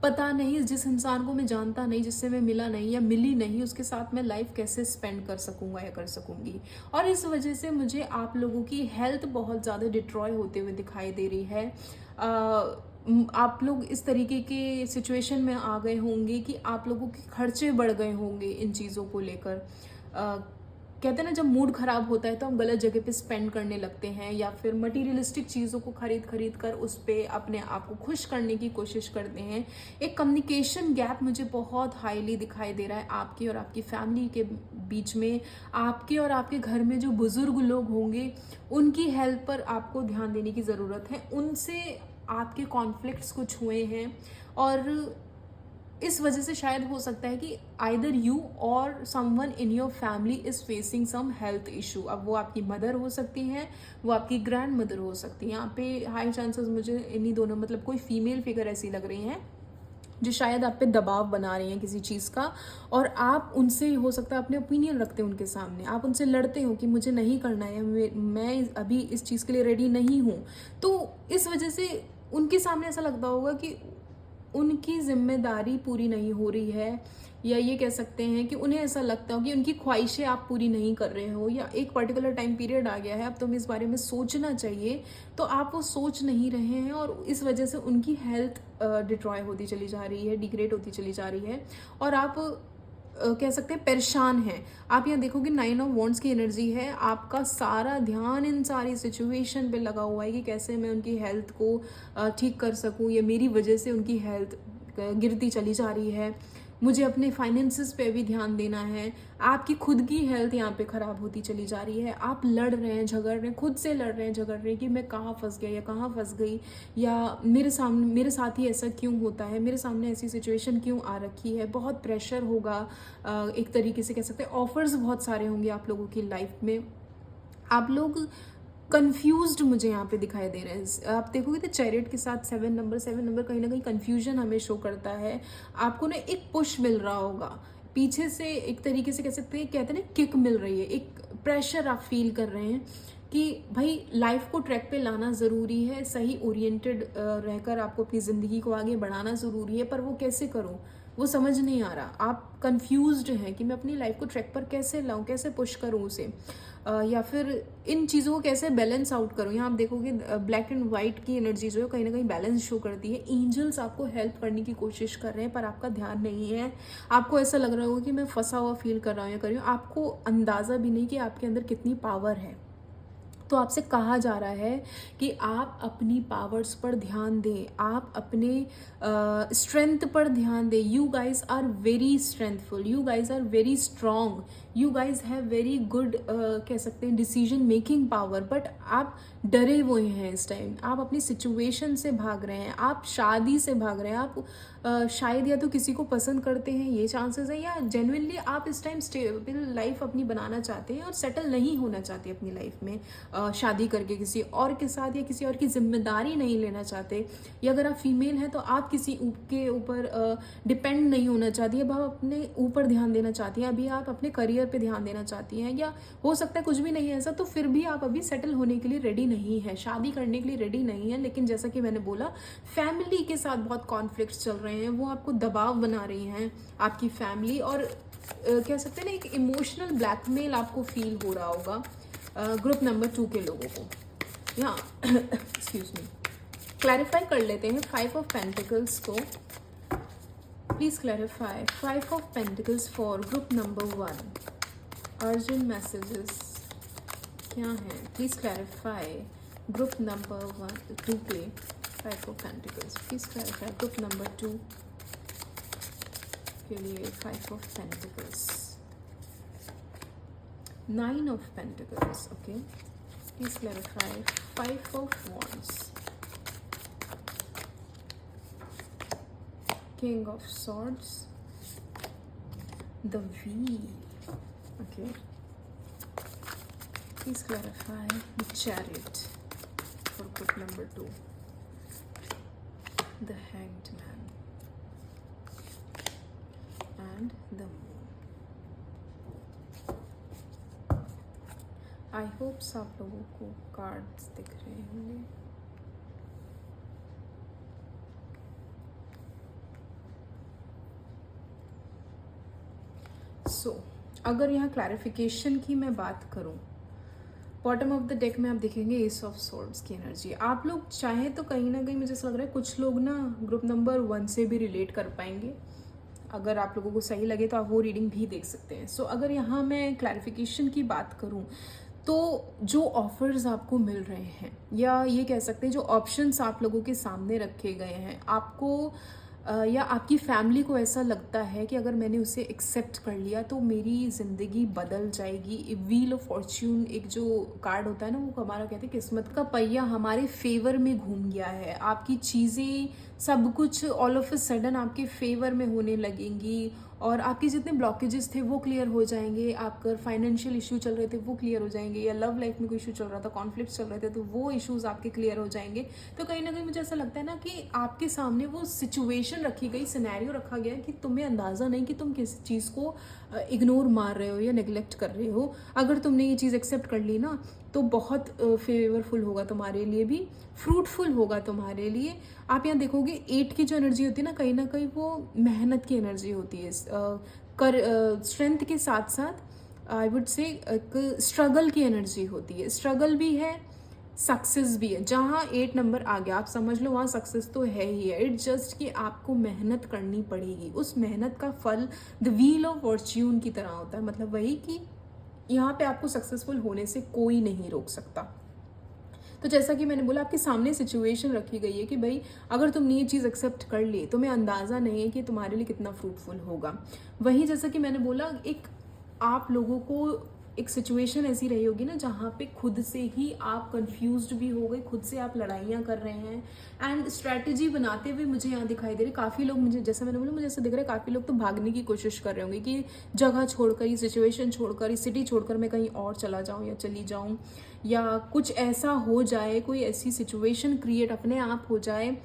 पता नहीं, जिस इंसान को मैं जानता नहीं, जिससे मैं मिला नहीं या मिली नहीं, उसके साथ मैं लाइफ कैसे स्पेंड कर सकूंगा या कर सकूंगी। और इस वजह से मुझे आप लोगों की हेल्थ बहुत ज़्यादा डिट्रॉय होते हुए दिखाई दे रही है। आप लोग इस तरीके के सिचुएशन में आ गए होंगे कि आप लोगों के खर्चे बढ़ गए होंगे इन चीज़ों को लेकर। कहते हैं ना, जब मूड ख़राब होता है तो हम गलत जगह पे स्पेंड करने लगते हैं या फिर मटीरियलिस्टिक चीज़ों को खरीद कर उस पर अपने आप को खुश करने की कोशिश करते हैं। एक कम्युनिकेशन गैप मुझे बहुत हाईली दिखाई दे रहा है आपकी और आपकी फैमिली के बीच में। आपके और आपके घर में जो बुज़ुर्ग लोग होंगे, उनकी हेल्थ पर आपको ध्यान देने की ज़रूरत है। उनसे आपके कॉन्फ्लिक्ट्स कुछ हुए हैं और इस वजह से शायद हो सकता है कि आइदर यू और someone in your family is facing some health issue. अब वो आपकी मदर हो सकती हैं, वो आपकी ग्रैंड मदर हो सकती हैं। यहाँ पे हाई चांसेस मुझे इन्हीं दोनों, मतलब कोई फीमेल फिगर ऐसी लग रही हैं जो शायद आप पे दबाव बना रही हैं किसी चीज़ का, और आप उनसे, हो सकता है, अपने ओपिनियन रखते हैं उनके सामने, आप उनसे लड़ते हो कि मुझे नहीं करना है, मैं अभी इस चीज़ के लिए रेडी नहीं हूँ। तो इस वजह से उनके सामने ऐसा लगता होगा कि उनकी जिम्मेदारी पूरी नहीं हो रही है, या ये कह सकते हैं कि उन्हें ऐसा लगता हो कि उनकी ख्वाहिशें आप पूरी नहीं कर रहे हो, या एक पर्टिकुलर टाइम पीरियड आ गया है, अब तुम्हें इस बारे में सोचना चाहिए, तो आप वो सोच नहीं रहे हैं और इस वजह से उनकी हेल्थ डिट्रॉय होती चली जा रही है, डिग्रेड होती चली जा रही है और आप कह सकते हैं परेशान हैं। आप यहाँ देखोगे 9 ऑफ वॉन्ड्स की एनर्जी है, आपका सारा ध्यान इन सारी सिचुएशन पे लगा हुआ है कि कैसे मैं उनकी हेल्थ को ठीक कर सकूँ, या मेरी वजह से उनकी हेल्थ गिरती चली जा रही है, मुझे अपने फाइनेंसेस पे भी ध्यान देना है। आपकी खुद की हेल्थ यहाँ पे ख़राब होती चली जा रही है, आप लड़ रहे हैं, झगड़ रहे हैं, खुद से लड़ रहे हैं, झगड़ रहे हैं कि मैं कहाँ फंस गया या कहाँ फंस गई, या मेरे साथ ही ऐसा क्यों होता है, मेरे सामने ऐसी सिचुएशन क्यों आ रखी है। बहुत प्रेशर होगा, एक तरीके से कह सकते हैं ऑफर्स बहुत सारे होंगे आप लोगों की लाइफ में। आप लोग कंफ्यूज्ड मुझे यहाँ पे दिखाई दे रहे हैं। आप देखोगे तो चैरियट के साथ 7 नंबर कहीं ना कहीं कंफ्यूजन हमें शो करता है। आपको ना एक पुश मिल रहा होगा पीछे से, एक तरीके से कह सकते हैं, कहते हैं ना, किक मिल रही है, एक प्रेशर आप फील कर रहे हैं कि भाई लाइफ को ट्रैक पे लाना ज़रूरी है, सही ओरिएंटेड रहकर आपको अपनी ज़िंदगी को आगे बढ़ाना ज़रूरी है, पर वो कैसे करूँ वो समझ नहीं आ रहा। आप कंफ्यूज्ड हैं कि मैं अपनी लाइफ को ट्रैक पर कैसे लाऊं, कैसे पुश करूं उसे, या फिर इन चीज़ों को कैसे बैलेंस आउट करूं। यहाँ आप देखोगे ब्लैक एंड वाइट की एनर्जी जो है कहीं ना कहीं बैलेंस शो करती है। एंजल्स आपको हेल्प करने की कोशिश कर रहे हैं पर आपका ध्यान नहीं है। आपको ऐसा लग रहा होगा कि मैं फंसा हुआ फील कर रहा हूँ या कर रही हूँ, आपको अंदाज़ा भी नहीं कि आपके अंदर कितनी पावर है। तो आपसे कहा जा रहा है कि आप अपनी पावर्स पर ध्यान दें, आप अपने स्ट्रेंथ पर ध्यान दें। You guys are very strengthful, you guys are very strong, you guys have very good कह सकते हैं डिसीजन मेकिंग पावर, बट आप डरे हुए हैं इस टाइम। आप अपनी सिचुएशन से भाग रहे हैं, आप शादी से भाग रहे हैं, आप शायद या तो किसी को पसंद करते हैं, ये चांसेस है, या जेन्युइनली आप इस टाइम स्टेबल लाइफ अपनी बनाना चाहते हैं और सेटल नहीं होना चाहते अपनी लाइफ में शादी करके किसी और के साथ, या किसी और की जिम्मेदारी नहीं लेना चाहते, या अगर आप फीमेल हैं तो आप किसी के ऊपर डिपेंड नहीं होना चाहती, अब आप अपने ऊपर ध्यान देना चाहती हैं, अभी आप अपने करियर पे ध्यान देना चाहती हैं, या हो सकता है कुछ भी नहीं है ऐसा, तो फिर भी आप अभी सेटल होने के लिए रेडी नहीं है, शादी करने के लिए रेडी नहीं है। लेकिन जैसा कि मैंने बोला, फैमिली के साथ बहुत कॉन्फ्लिक्ट्स चल रहे हैं, वो आपको दबाव बना रही हैं आपकी फैमिली, और कह सकते हैं ना, एक इमोशनल ब्लैकमेल आपको फील हो रहा होगा ग्रुप नंबर 2 के लोगों को। यहाँ एक्सक्यूज मी, क्लैरिफाई कर लेते हैं 5 ऑफ पेंटिकल्स को। Please clarify 5 of pentacles for group number 1। Urgent messages क्या हैं? प्लीज क्लैरिफाई ग्रुप नंबर 2 के 5 of pentacles. Please clarify group number 2। के लिए 5 of pentacles, 9 of pentacles, okay, please clarify 5 of wands, king of swords, the wheel, okay, please clarify the chariot for group number 2, the hanged man and the moon. I hope सब लोगों को cards दिख रहे होंगे। अगर यहाँ clarification की मैं बात करूँ, बॉटम ऑफ द डेक में आप देखेंगे एस ऑफ सोर्ड्स की एनर्जी। आप लोग चाहें तो कहीं ना कहीं मुझे ऐसा लग रहा है कुछ लोग ना ग्रुप नंबर 1 से भी रिलेट कर पाएंगे। अगर आप लोगों को सही लगे तो आप वो रीडिंग भी देख सकते हैं। सो अगर यहाँ मैं क्लैरिफिकेशन की बात करूँ तो जो ऑफर्स आपको मिल रहे हैं, या ये कह सकते हैं जो ऑप्शंस आप लोगों के सामने रखे गए हैं, आपको या आपकी फैमिली को ऐसा लगता है कि अगर मैंने उसे एक्सेप्ट कर लिया तो मेरी ज़िंदगी बदल जाएगी। व्हील ऑफ फॉर्च्यून एक जो कार्ड होता है ना, वो हमारा कहते हैं किस्मत का पहिया हमारे फेवर में घूम गया है। आपकी चीज़ें सब कुछ ऑल ऑफ अ सडन आपके फेवर में होने लगेंगी और आपके जितने ब्लॉकेजेस थे वो क्लियर हो जाएंगे। आपका फाइनेंशियल इशू चल रहे थे वो क्लियर हो जाएंगे, या लव लाइफ में कोई इशू चल रहा था, कॉन्फ्लिक्ट चल रहे थे, तो वो इश्यूज आपके क्लियर हो जाएंगे। तो कहीं ना कहीं मुझे ऐसा लगता है ना कि आपके सामने वो सिचुएशन रखी गई, सिनेरियो रखा गया कि तुम्हें अंदाज़ा नहीं कि तुम किस चीज़ को इग्नोर मार रहे हो या नेग्लेक्ट कर रहे हो। अगर तुमने ये चीज़ एक्सेप्ट कर ली ना तो बहुत फेवरफुल होगा तुम्हारे लिए भी, फ्रूटफुल होगा तुम्हारे लिए। आप यहाँ देखोगे 8 की जो एनर्जी होती है ना कहीं वो मेहनत की एनर्जी होती है। स्ट्रेंथ के साथ साथ आई वुड से एक स्ट्रगल की एनर्जी होती है। स्ट्रगल भी है, सक्सेस भी है। जहाँ 8 नंबर आ गया आप समझ लो वहाँ सक्सेस तो है ही है। इट्स जस्ट कि आपको मेहनत करनी पड़ेगी। उस मेहनत का फल द व्हील ऑफ फॉर्च्यून की तरह होता है। मतलब वही कि यहाँ पे आपको सक्सेसफुल होने से कोई नहीं रोक सकता। तो जैसा कि मैंने बोला, आपके सामने सिचुएशन रखी गई है कि भाई अगर तुमने ये चीज़ एक्सेप्ट कर ली, तुम्हें अंदाज़ा नहीं है कि तुम्हारे लिए कितना फ्रूटफुल होगा। वहीं जैसा कि मैंने बोला, एक आप लोगों को एक सिचुएशन ऐसी रही होगी ना जहाँ पे खुद से ही आप कंफ्यूज्ड भी हो गए, खुद से आप लड़ाइयाँ कर रहे हैं एंड स्ट्रैटेजी बनाते हुए मुझे यहाँ दिखाई दे रही। काफ़ी लोग, मुझे जैसा मैंने बोला, मुझे ऐसा दिख रहा है काफ़ी लोग तो भागने की कोशिश कर रहे होंगे कि जगह छोड़कर, ये सिचुएशन छोड़कर, ये सिटी छोड़कर मैं कहीं और चला जाऊँ या चली जाऊँ, या कुछ ऐसा हो जाए, कोई ऐसी सिचुएशन क्रिएट अपने आप हो जाए।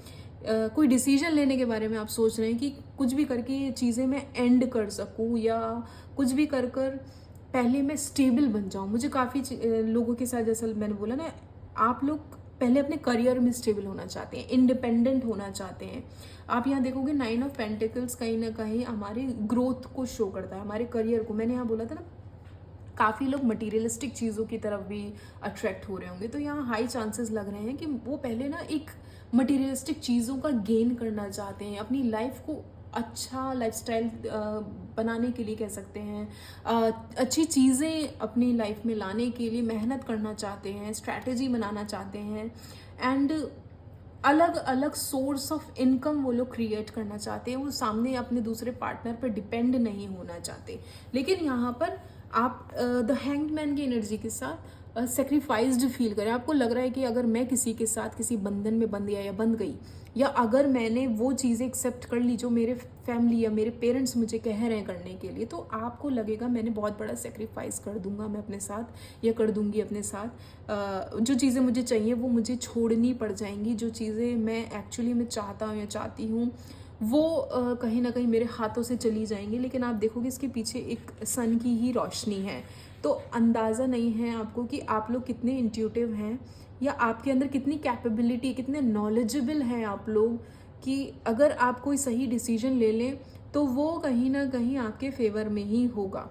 कोई डिसीजन लेने के बारे में आप सोच रहे हैं कि कुछ भी करके ये चीज़ें मैं एंड कर सकूँ, या कुछ भी कर पहले मैं स्टेबल बन जाऊँ। मुझे काफ़ी लोगों के साथ, जैसा मैंने बोला ना, आप लोग पहले अपने करियर में स्टेबल होना चाहते हैं, इंडिपेंडेंट होना चाहते हैं। आप यहाँ देखोगे 9 ऑफ पेंटिकल्स कहीं ना कहीं हमारी ग्रोथ को शो करता है, हमारे करियर को। मैंने यहाँ बोला था ना, काफ़ी लोग मटीरियलिस्टिक चीज़ों की तरफ भी अट्रैक्ट हो रहे होंगे। तो यहाँ हाई चांसेस लग रहे हैं कि वो पहले ना एक मटीरियलिस्टिक चीज़ों का गेन करना चाहते हैं, अपनी लाइफ को अच्छा लाइफस्टाइल बनाने के लिए कह सकते हैं, अच्छी चीज़ें अपनी लाइफ में लाने के लिए मेहनत करना चाहते हैं, स्ट्रैटेजी बनाना चाहते हैं एंड अलग अलग सोर्स ऑफ इनकम वो लोग क्रिएट करना चाहते हैं। वो सामने अपने दूसरे पार्टनर पर डिपेंड नहीं होना चाहते। लेकिन यहाँ पर आप द हैंग्ड मैन की एनर्जी के साथ सेक्रीफाइस्ड फील करें। आपको लग रहा है कि अगर मैं किसी के साथ किसी बंधन में बंध गया या बंध गई, या अगर मैंने वो चीज़ें एक्सेप्ट कर ली जो मेरे फैमिली या मेरे पेरेंट्स मुझे कह रहे हैं करने के लिए, तो आपको लगेगा मैंने बहुत बड़ा सेक्रीफाइस कर दूंगा मैं अपने साथ, या कर दूंगी अपने साथ। जो चीज़ें मुझे चाहिए वो मुझे छोड़नी पड़ जाएंगी। जो चीज़ें मैं एक्चुअली में चाहता हूँ या चाहती हूँ वो कहीं ना कहीं मेरे हाथों से चली जाएंगी। लेकिन आप देखोगे इसके पीछे एक सन की ही रोशनी है। तो अंदाज़ा नहीं है आपको कि आप लोग कितने इंट्यूटिव हैं, या आपके अंदर कितनी कैपेबिलिटी, कितने नॉलेजेबल हैं आप लोग, कि अगर आप कोई सही डिसीजन ले लें तो वो कहीं ना कहीं आपके फेवर में ही होगा।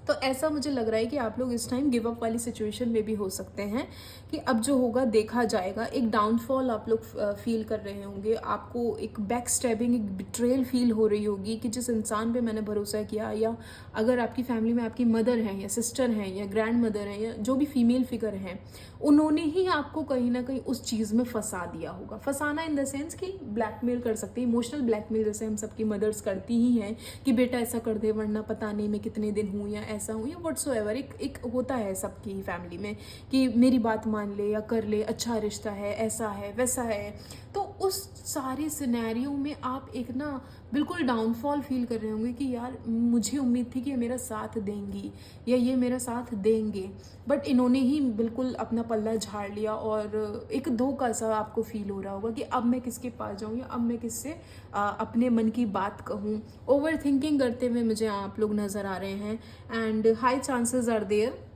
तो ऐसा मुझे लग रहा है कि आप लोग इस टाइम गिव अप वाली सिचुएशन में भी हो सकते हैं कि अब जो होगा देखा जाएगा। एक डाउनफॉल आप लोग फील कर रहे होंगे, आपको एक बैक स्टैबिंग, एक बिट्रेयल फील हो रही होगी कि जिस इंसान पे मैंने भरोसा किया, या अगर आपकी फैमिली में आपकी मदर हैं या सिस्टर हैं या ग्रैंड मदर हैं या जो भी फीमेल फिगर हैं, उन्होंने ही आपको कहीं ना कहीं उस चीज़ में फंसा दिया होगा। फंसाना इन द सेंस कि ब्लैकमेल कर सकते हैं, इमोशनल ब्लैकमेल, जैसे हम सबकी मदर्स करती ही हैं कि बेटा ऐसा कर दे वरना पता नहीं मैं कितने दिन हूँ या ऐसा हूँ या व्हाट्सोएवर। एक होता है सबकी फैमिली में कि मेरी बात मान ले या कर ले, अच्छा रिश्ता है, ऐसा है वैसा है। तो उस सारे सिनेरियो में आप एक ना बिल्कुल डाउनफॉल फील कर रहे होंगे कि यार मुझे उम्मीद थी कि ये मेरा साथ देंगी या ये मेरा साथ देंगे, बट इन्होंने ही बिल्कुल अपना पल्ला झाड़ लिया, और एक धोखा सा आपको फील हो रहा होगा कि अब मैं किसके पास जाऊँ या अब मैं किससे अपने मन की बात कहूँ। ओवर थिंकिंग करते हुए मुझे आप लोग नज़र आ रहे हैं, and high chances are there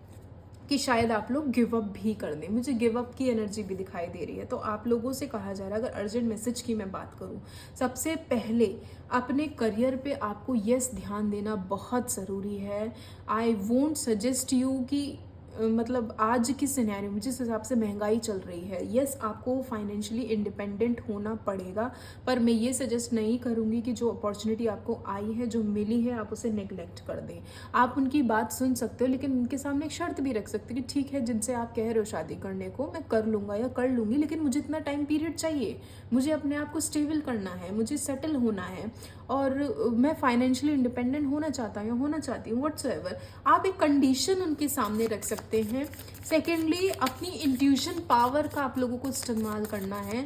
कि शायद आप लोग गिव अप भी कर दें। मुझे गिव अप की एनर्जी भी दिखाई दे रही है। तो आप लोगों से कहा जा रहा है, अगर अर्जेंट मैसेज की मैं बात करूं, सबसे पहले अपने करियर पे आपको यस ध्यान देना बहुत ज़रूरी है। आई वोंट सजेस्ट यू कि मतलब आज की सिनेरियो में जिस हिसाब से महंगाई चल रही है, यस आपको फाइनेंशियली इंडिपेंडेंट होना पड़ेगा, पर मैं ये सजेस्ट नहीं करूँगी कि जो अपॉर्चुनिटी आपको आई है, जो मिली है, आप उसे नेग्लेक्ट कर दें। आप उनकी बात सुन सकते हो, लेकिन उनके सामने एक शर्त भी रख सकते हो कि ठीक है, जिनसे आप कह रहे हो शादी करने को मैं कर लूँगा या कर लूँगी, लेकिन मुझे इतना टाइम पीरियड चाहिए, मुझे अपने आप को स्टेबल करना है, मुझे सेटल होना है, और मैं फाइनेंशियली इंडिपेंडेंट होना चाहता हूँ, होना चाहती हूँ, व्हाट्सएवर। आप एक कंडीशन उनके सामने रख सकते हैं। सेकेंडली, अपनी इंट्यूशन पावर का आप लोगों को इस्तेमाल करना है,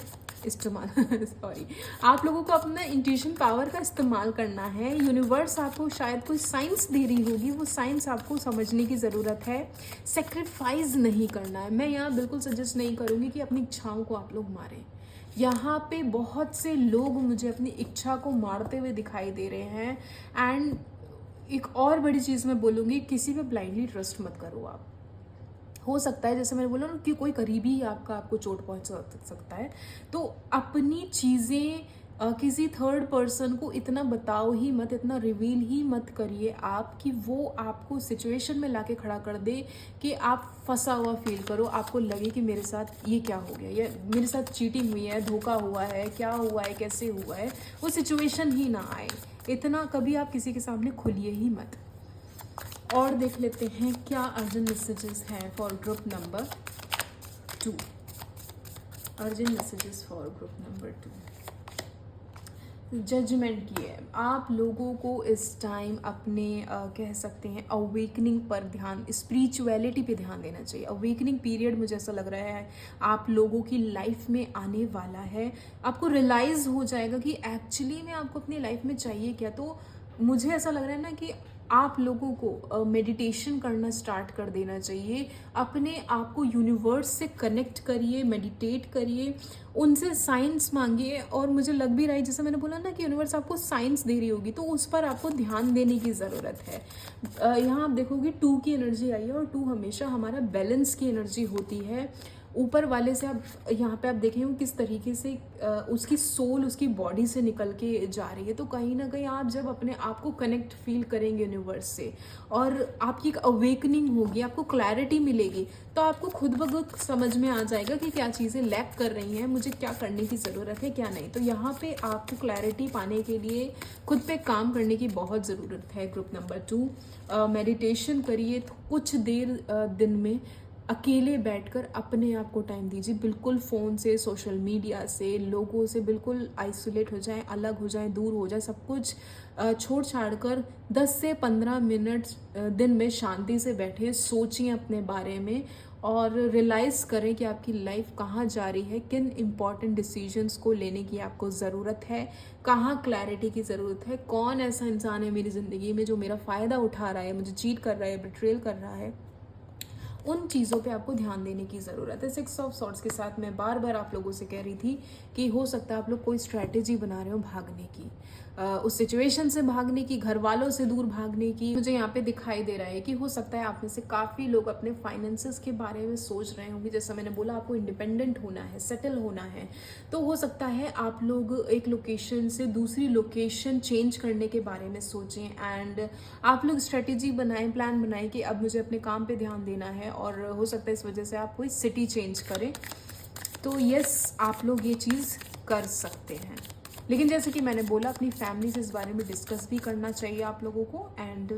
आप लोगों को अपना इंट्यूशन पावर का इस्तेमाल करना है। यूनिवर्स आपको शायद कोई साइंस दे रही होगी, वो साइंस आपको समझने की ज़रूरत है। सेक्रीफाइस नहीं करना है। मैं यहाँ बिल्कुल सजेस्ट नहीं करूँगी कि अपनी इच्छाओं को आप लोग मारें। यहाँ पे बहुत से लोग मुझे अपनी इच्छा को मारते हुए दिखाई दे रहे हैं। एंड एक और बड़ी चीज़ मैं बोलूँगी, किसी पे ब्लाइंडली ट्रस्ट मत करो। आप हो सकता है, जैसे मैंने बोला ना, कि कोई करीबी ही आपको चोट पहुंचा सकता है, तो अपनी चीज़ें किसी थर्ड पर्सन को इतना बताओ ही मत, इतना रिवील ही मत करिए आप कि वो आपको सिचुएशन में लाके खड़ा कर दे कि आप फंसा हुआ फील करो, आपको लगे कि मेरे साथ ये क्या हो गया, या मेरे साथ चीटिंग हुई है, धोखा हुआ है, क्या हुआ है, कैसे हुआ है, वो सिचुएशन ही ना आए। इतना कभी आप किसी के सामने खुलिए ही मत। और देख लेते हैं क्या अर्जेंट मैसेजेस हैं for group number 2। Urgent messages for group number 2। Judgement की है। आप लोगों को इस टाइम अपने कह सकते हैं अवेकनिंग पर ध्यान, स्पिरिचुअलिटी पे ध्यान देना चाहिए। अवेकनिंग पीरियड मुझे ऐसा लग रहा है आप लोगों की लाइफ में आने वाला है। आपको रियलाइज़ हो जाएगा कि एक्चुअली में आपको अपनी लाइफ में चाहिए क्या। तो मुझे ऐसा लग रहा है ना कि आप लोगों को मेडिटेशन करना स्टार्ट कर देना चाहिए। अपने आप को यूनिवर्स से कनेक्ट करिए, मेडिटेट करिए, उनसे साइंस मांगिए। और मुझे लग भी रहा है, जैसे मैंने बोला ना कि यूनिवर्स आपको साइंस दे रही होगी, तो उस पर आपको ध्यान देने की ज़रूरत है। यहाँ आप देखोगे 2 की एनर्जी आई है, और 2 हमेशा हमारा बैलेंस की एनर्जी होती है। ऊपर वाले से आप यहाँ पे आप देखें किस तरीके से उसकी सोल उसकी बॉडी से निकल के जा रही है। तो कहीं ना कहीं आप जब अपने आप को कनेक्ट फील करेंगे यूनिवर्स से, और आपकी एक अवेकनिंग होगी, आपको क्लैरिटी मिलेगी, तो आपको खुद ब खुद समझ में आ जाएगा कि क्या चीज़ें लैक कर रही हैं, मुझे क्या करने की ज़रूरत है, क्या नहीं। तो यहाँ पे आपको क्लैरिटी पाने के लिए खुद पे काम करने की बहुत ज़रूरत है। ग्रुप नंबर 2, मेडिटेशन करिए कुछ देर दिन में, अकेले बैठकर अपने आप को टाइम दीजिए। बिल्कुल फ़ोन से, सोशल मीडिया से, लोगों से बिल्कुल आइसोलेट हो जाएं, अलग हो जाएं, दूर हो जाएं, सब कुछ छोड़ छाड़ कर 10 से 15 मिनट दिन में शांति से बैठे, सोचिए अपने बारे में और रियलाइज़ करें कि आपकी लाइफ कहाँ जा रही है, किन इम्पॉर्टेंट डिसीजंस को लेने की आपको ज़रूरत है, कहाँ क्लैरिटी की ज़रूरत है, कौन ऐसा इंसान है मेरी ज़िंदगी में जो मेरा फ़ायदा उठा रहा है, मुझे चीट कर रहा है, बिट्रेल कर रहा है। उन चीज़ों पे आपको ध्यान देने की ज़रूरत है। 6 ऑफ सॉर्ड्स के साथ मैं बार बार आप लोगों से कह रही थी कि हो सकता है आप लोग कोई स्ट्रैटेजी बना रहे हो भागने की। उस सिचुएशन से भागने की, घर वालों से दूर भागने की। मुझे यहाँ पे दिखाई दे रहा है कि हो सकता है आप में से काफ़ी लोग अपने फाइनेंसेस के बारे में सोच रहे होंगे। जैसा मैंने बोला, आपको इंडिपेंडेंट होना है, सेटल होना है, तो हो सकता है आप लोग एक लोकेशन से दूसरी लोकेशन चेंज करने के बारे में सोचें एंड आप लोग स्ट्रेटेजी बनाएं, प्लान बनाएं कि अब मुझे अपने काम पे ध्यान देना है, और हो सकता है इस वजह से आप कोई सिटी चेंज करें। तो यस, आप लोग ये चीज़ कर सकते हैं। लेकिन जैसे कि मैंने बोला, अपनी फैमिली से इस बारे में डिस्कस भी करना चाहिए आप लोगों को, एंड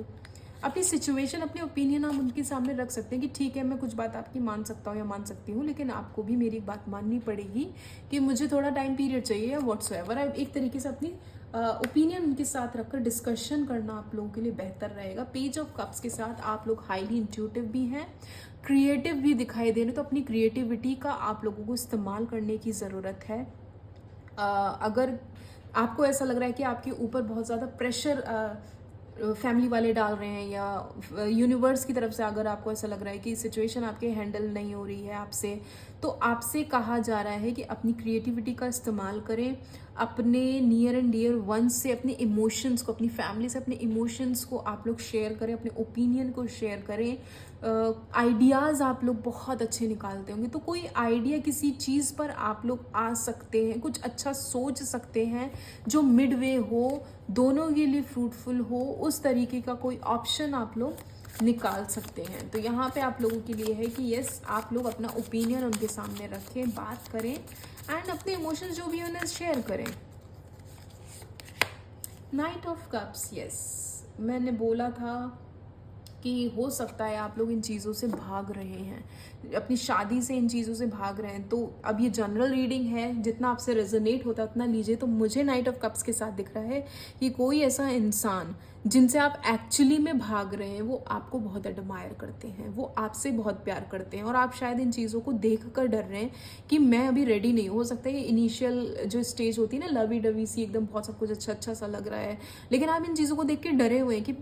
अपनी सिचुएशन, अपने ओपिनियन आप उनके सामने रख सकते हैं कि ठीक है, मैं कुछ बात आपकी मान सकता हूँ या मान सकती हूँ, लेकिन आपको भी मेरी बात माननी पड़ेगी कि मुझे थोड़ा टाइम पीरियड चाहिए या व्हाट्सएवर। एक तरीके से अपनी ओपिनियन उनके साथ रखकर डिस्कशन करना आप लोगों के लिए बेहतर रहेगा। पेज ऑफ कप्स के साथ आप लोग हाईली इंट्यूटिव भी हैं, क्रिएटिव भी दिखाई दे रहे, तो अपनी क्रिएटिविटी का आप लोगों को इस्तेमाल करने की ज़रूरत है। अगर आपको ऐसा लग रहा है कि आपके ऊपर बहुत ज़्यादा प्रेशर फैमिली वाले डाल रहे हैं, या यूनिवर्स की तरफ से अगर आपको ऐसा लग रहा है कि सिचुएशन आपके हैंडल नहीं हो रही है आपसे, तो आपसे कहा जा रहा है कि अपनी क्रिएटिविटी का इस्तेमाल करें, अपने नियर एंड डियर वंस से अपने इमोशंस को, अपनी फैमिली से अपने इमोशंस को आप लोग शेयर करें, अपने ओपिनियन को शेयर करें। आइडियाज़ आप लोग बहुत अच्छे निकालते होंगे, तो कोई आइडिया किसी चीज़ पर आप लोग आ सकते हैं, कुछ अच्छा सोच सकते हैं जो मिडवे हो, दोनों के लिए फ्रूटफुल हो, उस तरीके का कोई ऑप्शन आप लोग निकाल सकते हैं। तो यहाँ पे आप लोगों के लिए है कि यस, आप लोग अपना ओपिनियन उनके सामने रखें, बात करें एंड अपने इमोशंस जो भी हैं उन्हें शेयर करें। नाइट ऑफ कप्स, यस, मैंने बोला था कि हो सकता है आप लोग इन चीज़ों से भाग रहे हैं, अपनी शादी से इन चीज़ों से भाग रहे हैं। तो अब ये जनरल रीडिंग है, जितना आपसे रेजोनेट होता है उतना लीजिए। तो मुझे नाइट ऑफ कप्स के साथ दिख रहा है कि कोई ऐसा इंसान जिनसे आप एक्चुअली में भाग रहे हैं, वो आपको बहुत एडमायर करते हैं, वो आपसे बहुत प्यार करते हैं, और आप शायद इन चीज़ों को देख कर डर रहे हैं कि मैं अभी रेडी नहीं हूँ। हो सकता है ये इनिशियल जो स्टेज होती है ना, लवी डवी सी, एकदम बहुत सब कुछ अच्छा अच्छा सा लग रहा है, लेकिन आप इन चीज़ों को देख के डरे हुए हैं कि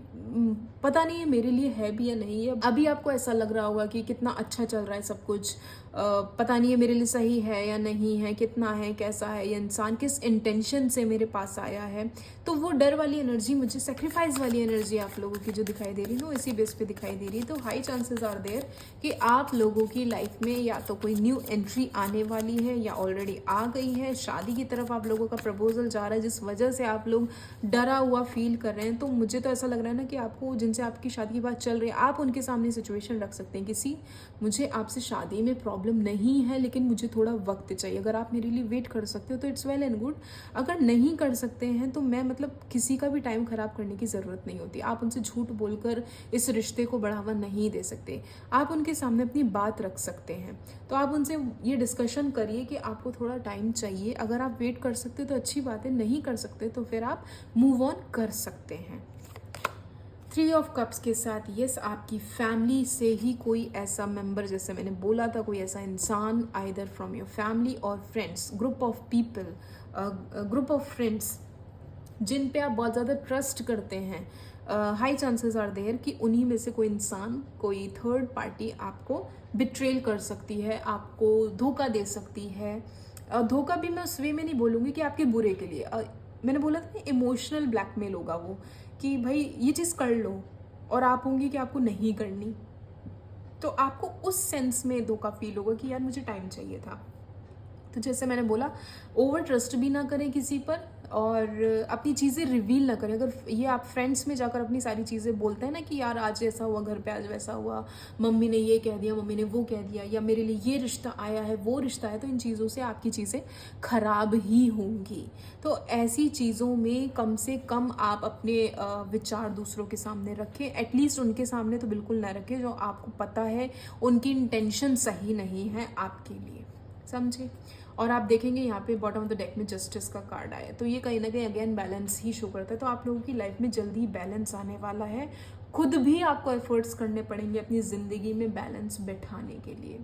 पता नहीं है मेरे लिए है भी या नहीं है। अभी आपको ऐसा लग रहा होगा कि कितना अच्छा चल रहा है सब कुछ, पता नहीं है मेरे लिए सही है या नहीं है, कितना है, कैसा है, ये इंसान किस इंटेंशन से मेरे पास आया है। तो वो डर वाली एनर्जी, मुझे सेक्रीफाइस वाली एनर्जी आप लोगों की जो दिखाई दे रही है ना, इसी बेस पे दिखाई दे रही है। तो हाई चांसेस आर देयर कि आप लोगों की लाइफ में या तो कोई न्यू एंट्री आने वाली है या ऑलरेडी आ गई है, शादी की तरफ आप लोगों का प्रपोजल जा रहा है, जिस वजह से आप लोग डरा हुआ फील कर रहे हैं। तो मुझे तो ऐसा लग रहा है ना कि आपको, जिनसे आपकी शादी की बात चल रही है, आप उनके सामने सिचुएशन रख सकते हैं कि मुझे आपसे शादी में प्रॉब्लम नहीं है, लेकिन मुझे थोड़ा वक्त चाहिए। अगर आप मेरे लिए वेट कर सकते हो तो इट्स वेल एंड गुड, अगर नहीं कर सकते हैं तो मैं मतलब किसी का भी टाइम ख़राब करने की ज़रूरत नहीं होती। आप उनसे झूठ बोलकर इस रिश्ते को बढ़ावा नहीं दे सकते, आप उनके सामने अपनी बात रख सकते हैं। तो आप उनसे ये डिस्कशन करिए कि आपको थोड़ा टाइम चाहिए। अगर आप वेट कर सकते हो तो अच्छी बात है, नहीं कर सकते तो फिर आप मूव ऑन कर सकते हैं। 3 ऑफ कप्स के साथ यस, आपकी फैमिली से ही कोई ऐसा मेंबर, जैसे मैंने बोला था, कोई ऐसा इंसान, आइदर फ्रॉम योर फैमिली और friends, group of people, group of friends जिन पे आप बहुत ज़्यादा ट्रस्ट करते हैं, हाई चांसेस आर देयर कि उन्हीं में से कोई इंसान, कोई थर्ड पार्टी आपको बिट्रेल कर सकती है, आपको धोखा दे सकती है। धोखा भी मैं उस वे में नहीं बोलूँगी कि आपके बुरे के लिए, मैंने बोला था इमोशनल ब्लैकमेल होगा वो, कि भाई ये चीज़ कर लो, और आप होंगी कि आपको नहीं करनी। तो आपको उस सेंस में धोखा फील होगा कि यार मुझे टाइम चाहिए था। तो जैसे मैंने बोला, ओवर ट्रस्ट भी ना करें किसी पर, और अपनी चीज़ें रिवील ना करें। अगर ये आप फ्रेंड्स में जाकर अपनी सारी चीज़ें बोलते हैं ना कि यार आज ऐसा हुआ, घर पे आज वैसा हुआ, मम्मी ने ये कह दिया, मम्मी ने वो कह दिया, या मेरे लिए ये रिश्ता आया है, वो रिश्ता है, तो इन चीज़ों से आपकी चीज़ें खराब ही होंगी। तो ऐसी चीज़ों में कम से कम आप अपने विचार दूसरों के सामने रखें। एटलीस्ट उनके सामने तो बिल्कुल ना रखें जो आपको पता है उनकी इंटेंशन सही नहीं है आपके लिए, समझे। और आप देखेंगे यहाँ पे बॉटम ऑफ द डेक में जस्टिस का कार्ड आया, तो ये कहीं ना कहीं अगेन बैलेंस ही शो करता है। तो आप लोगों की लाइफ में जल्दी ही बैलेंस आने वाला है। खुद भी आपको एफर्ट्स करने पड़ेंगे अपनी ज़िंदगी में बैलेंस बैठाने के लिए।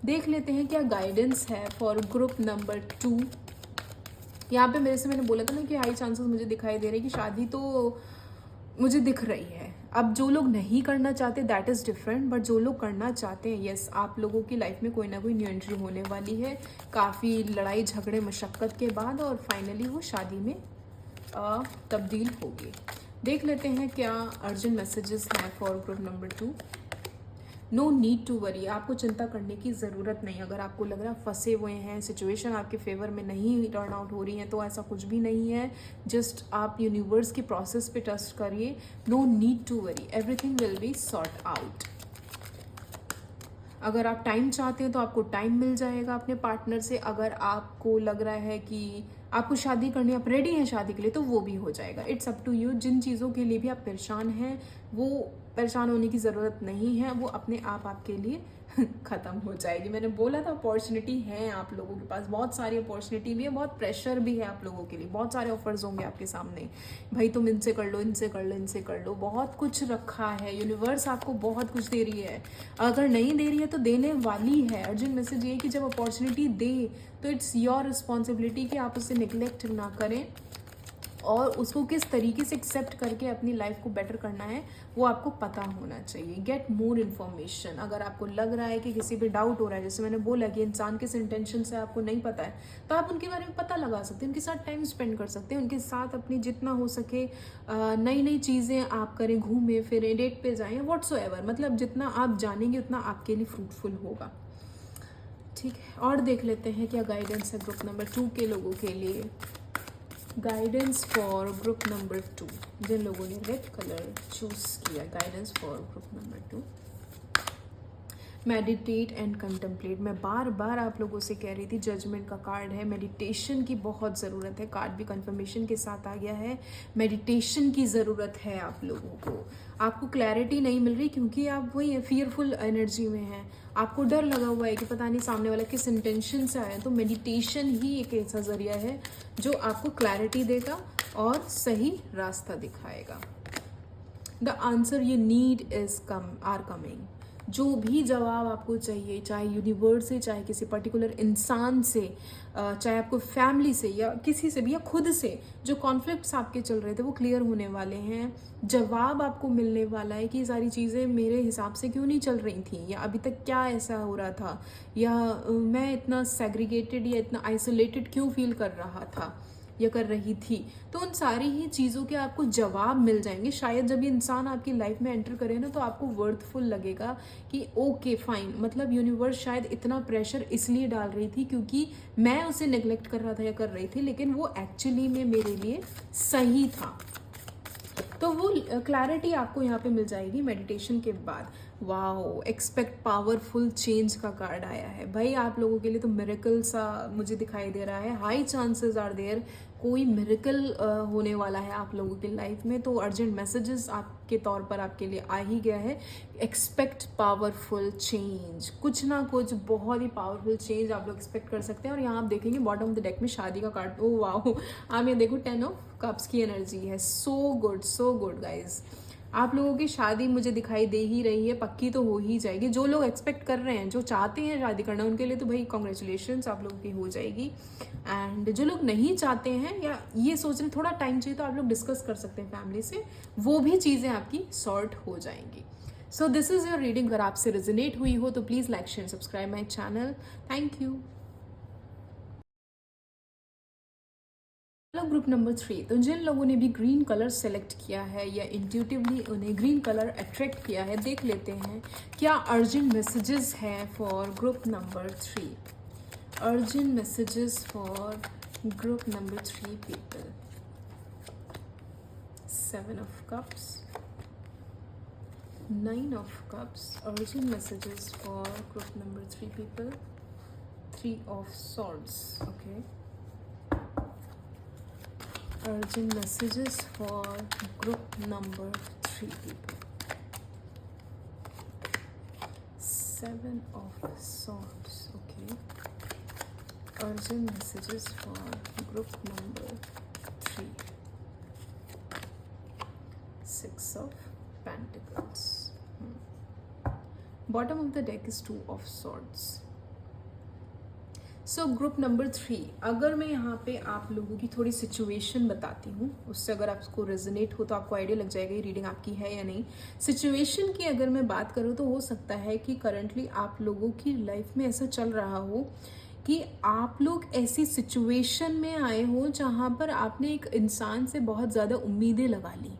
देख लेते हैं क्या गाइडेंस है फॉर ग्रुप नंबर 2। यहाँ पे मेरे से, मैंने बोला था ना कि हाई चांसेस मुझे दिखाई दे रहे हैं कि शादी तो मुझे दिख रही है। अब जो लोग नहीं करना चाहते दैट इज़ डिफरेंट, बट जो लोग करना चाहते हैं, यस, आप लोगों की लाइफ में कोई ना कोई न्यू एंट्री होने वाली है, काफ़ी लड़ाई झगड़े मशक्क़त के बाद, और फाइनली वो शादी में तब्दील होगी। देख लेते हैं क्या अर्जेंट मैसेजेस हैं for group number 2। No need to worry, आपको चिंता करने की ज़रूरत नहीं। अगर आपको लग रहा है फंसे हुए हैं, सिचुएशन आपके फेवर में नहीं टर्न आउट हो रही है, तो ऐसा कुछ भी नहीं है। जस्ट आप यूनिवर्स की प्रोसेस पे ट्रस्ट करिए। No need to worry, everything will be sort out. अगर आप टाइम चाहते हैं तो आपको टाइम मिल जाएगा अपने पार्टनर से। अगर आपको लग रहा है कि आपको शादी करनी, आप रेडी हैं शादी के लिए, तो वो भी हो जाएगा। It's up to you. जिन चीज़ों के लिए भी आप परेशान हैं, वो परेशान होने की ज़रूरत नहीं है, वो अपने आप आपके लिए ख़त्म हो जाएगी। मैंने बोला था अपॉर्चुनिटी है आप लोगों के पास, बहुत सारी अपॉर्चुनिटी भी है, बहुत प्रेशर भी है आप लोगों के लिए। बहुत सारे ऑफर्स होंगे आपके सामने, भाई तुम इनसे कर लो, इनसे कर लो, इनसे कर लो। बहुत कुछ रखा है, यूनिवर्स आपको बहुत कुछ दे रही है। अगर नहीं दे रही है तो देने वाली है। अर्जेंट मैसेज ये है कि जब अपॉर्चुनिटी दे तो इट्स योर रिस्पॉन्सिबिलिटी कि आप उसे निगलेक्ट ना करें, और उसको किस तरीके से एक्सेप्ट करके अपनी लाइफ को बेटर करना है वो आपको पता होना चाहिए। Get more information. अगर आपको लग रहा है कि किसी पे डाउट हो रहा है, जैसे मैंने बोला कि इंसान किस इंटेंशन से आपको नहीं पता है, तो आप उनके बारे में पता लगा सकते हैं, उनके साथ टाइम स्पेंड कर सकते हैं, उनके साथ अपनी जितना हो सके नई नई चीज़ें आप करें, घूमें फिरें, डेट पे जाएँ, व्हाट्सोएवर। मतलब जितना आप जानेंगे उतना आपके लिए फ्रूटफुल होगा। ठीक है, और देख लेते हैं क्या गाइडेंस है ग्रुप नंबर 2 के लोगों के लिए। गाइडेंस फॉर ग्रुप नंबर 2, जिन लोगों ने रेड कलर चूज किया। Guidance for group number 2, meditate and contemplate. मैं बार बार आप लोगों से कह रही थी, जजमेंट का कार्ड है, मेडिटेशन की बहुत ज़रूरत है। कार्ड भी कंफर्मेशन के साथ आ गया है, मेडिटेशन की ज़रूरत है आप लोगों को। आपको क्लैरिटी नहीं मिल रही क्योंकि आप वही फियरफुल एनर्जी में हैं, आपको डर लगा हुआ है कि पता नहीं सामने वाला किस इंटेंशन से आया। तो मेडिटेशन ही एक ऐसा ज़रिया है जो आपको क्लैरिटी देगा और सही रास्ता दिखाएगा। The answer you need is coming. जो भी जवाब आपको चाहिए, चाहे यूनिवर्स से, चाहे किसी पर्टिकुलर इंसान से, चाहे आपको फैमिली से या किसी से भी, या खुद से, जो कॉन्फ्लिक्ट्स आपके चल रहे थे वो क्लियर होने वाले हैं। जवाब आपको मिलने वाला है कि ये सारी चीज़ें मेरे हिसाब से क्यों नहीं चल रही थी, या अभी तक क्या ऐसा हो रहा था, या मैं इतना सेग्रीगेटेड या इतना आइसोलेटेड क्यों फील कर रहा था या कर रही थी। तो उन सारी ही चीज़ों के आपको जवाब मिल जाएंगे। शायद जब ये इंसान आपकी लाइफ में एंटर करे ना, तो आपको वर्थफुल लगेगा कि ओके फाइन, मतलब यूनिवर्स शायद इतना प्रेशर इसलिए डाल रही थी क्योंकि मैं उसे नेग्लेक्ट कर रहा था या कर रही थी, लेकिन वो एक्चुअली में मेरे लिए सही था। तो वो क्लैरिटी आपको यहाँ पे मिल जाएगी मेडिटेशन के बाद। वाओ, एक्सपेक्ट पावरफुल चेंज का कार्ड आया है भाई। आप लोगों के लिए तो मिरेकल सा मुझे दिखाई दे रहा है। हाई चांसेस आर देयर, कोई मिरेकल होने वाला है आप लोगों की लाइफ में। तो अर्जेंट मैसेजेस आपके तौर पर आपके लिए आ ही गया है। एक्सपेक्ट पावरफुल चेंज, कुछ ना कुछ बहुत ही पावरफुल चेंज आप लोग एक्सपेक्ट कर सकते हैं। और यहाँ आप देखेंगे बॉटम ऑफ द डेक में शादी का कार्ड। ओ वाओ, आप ये देखो 10 ऑफ कप्स की एनर्जी है। सो गुड गाइज, आप लोगों की शादी मुझे दिखाई दे ही रही है, पक्की तो हो ही जाएगी। जो लोग एक्सपेक्ट कर रहे हैं, जो चाहते हैं शादी करना, उनके लिए तो भाई कॉन्ग्रेचुलेशंस, आप लोगों की हो जाएगी। एंड जो लोग नहीं चाहते हैं या ये सोच रहे थोड़ा टाइम चाहिए, तो आप लोग डिस्कस कर सकते हैं फैमिली से, वो भी चीज़ें आपकी सॉर्ट हो जाएंगी। So this is your reading. अगर आपसे रेजोनेट हुई हो तो please like share subscribe my channel. Thank you. Hello group number 3, तो जिन लोगों ने भी ग्रीन कलर सेलेक्ट किया है या इंट्यूटिवली उन्हें ग्रीन कलर अट्रैक्ट किया है, देख लेते हैं क्या अर्जेंट मैसेजेस हैं for group number 3। Urgent messages for group number 3 people. 7 of cups, 9 of cups. Urgent messages for group number 3 people. 3 of swords. Okay, urgent messages for group number 3 people. 7 of swords. Okay, urgent messages for group number 3. 6 of pentacles. Bottom of the deck is 2 of swords. So group number 3, अगर मैं यहाँ पे आप लोगों की थोड़ी situation बताती हूँ, उससे अगर आपको रेजोनेट हो तो आपको आइडिया लग जाएगा ये रीडिंग आपकी है या नहीं। सिचुएशन की अगर मैं बात करूँ तो हो सकता है कि करंटली आप लोगों की लाइफ में ऐसा चल रहा हो कि आप लोग ऐसी सिचुएशन में आए हो जहाँ पर आपने एक इंसान से बहुत ज़्यादा उम्मीदें लगा ली।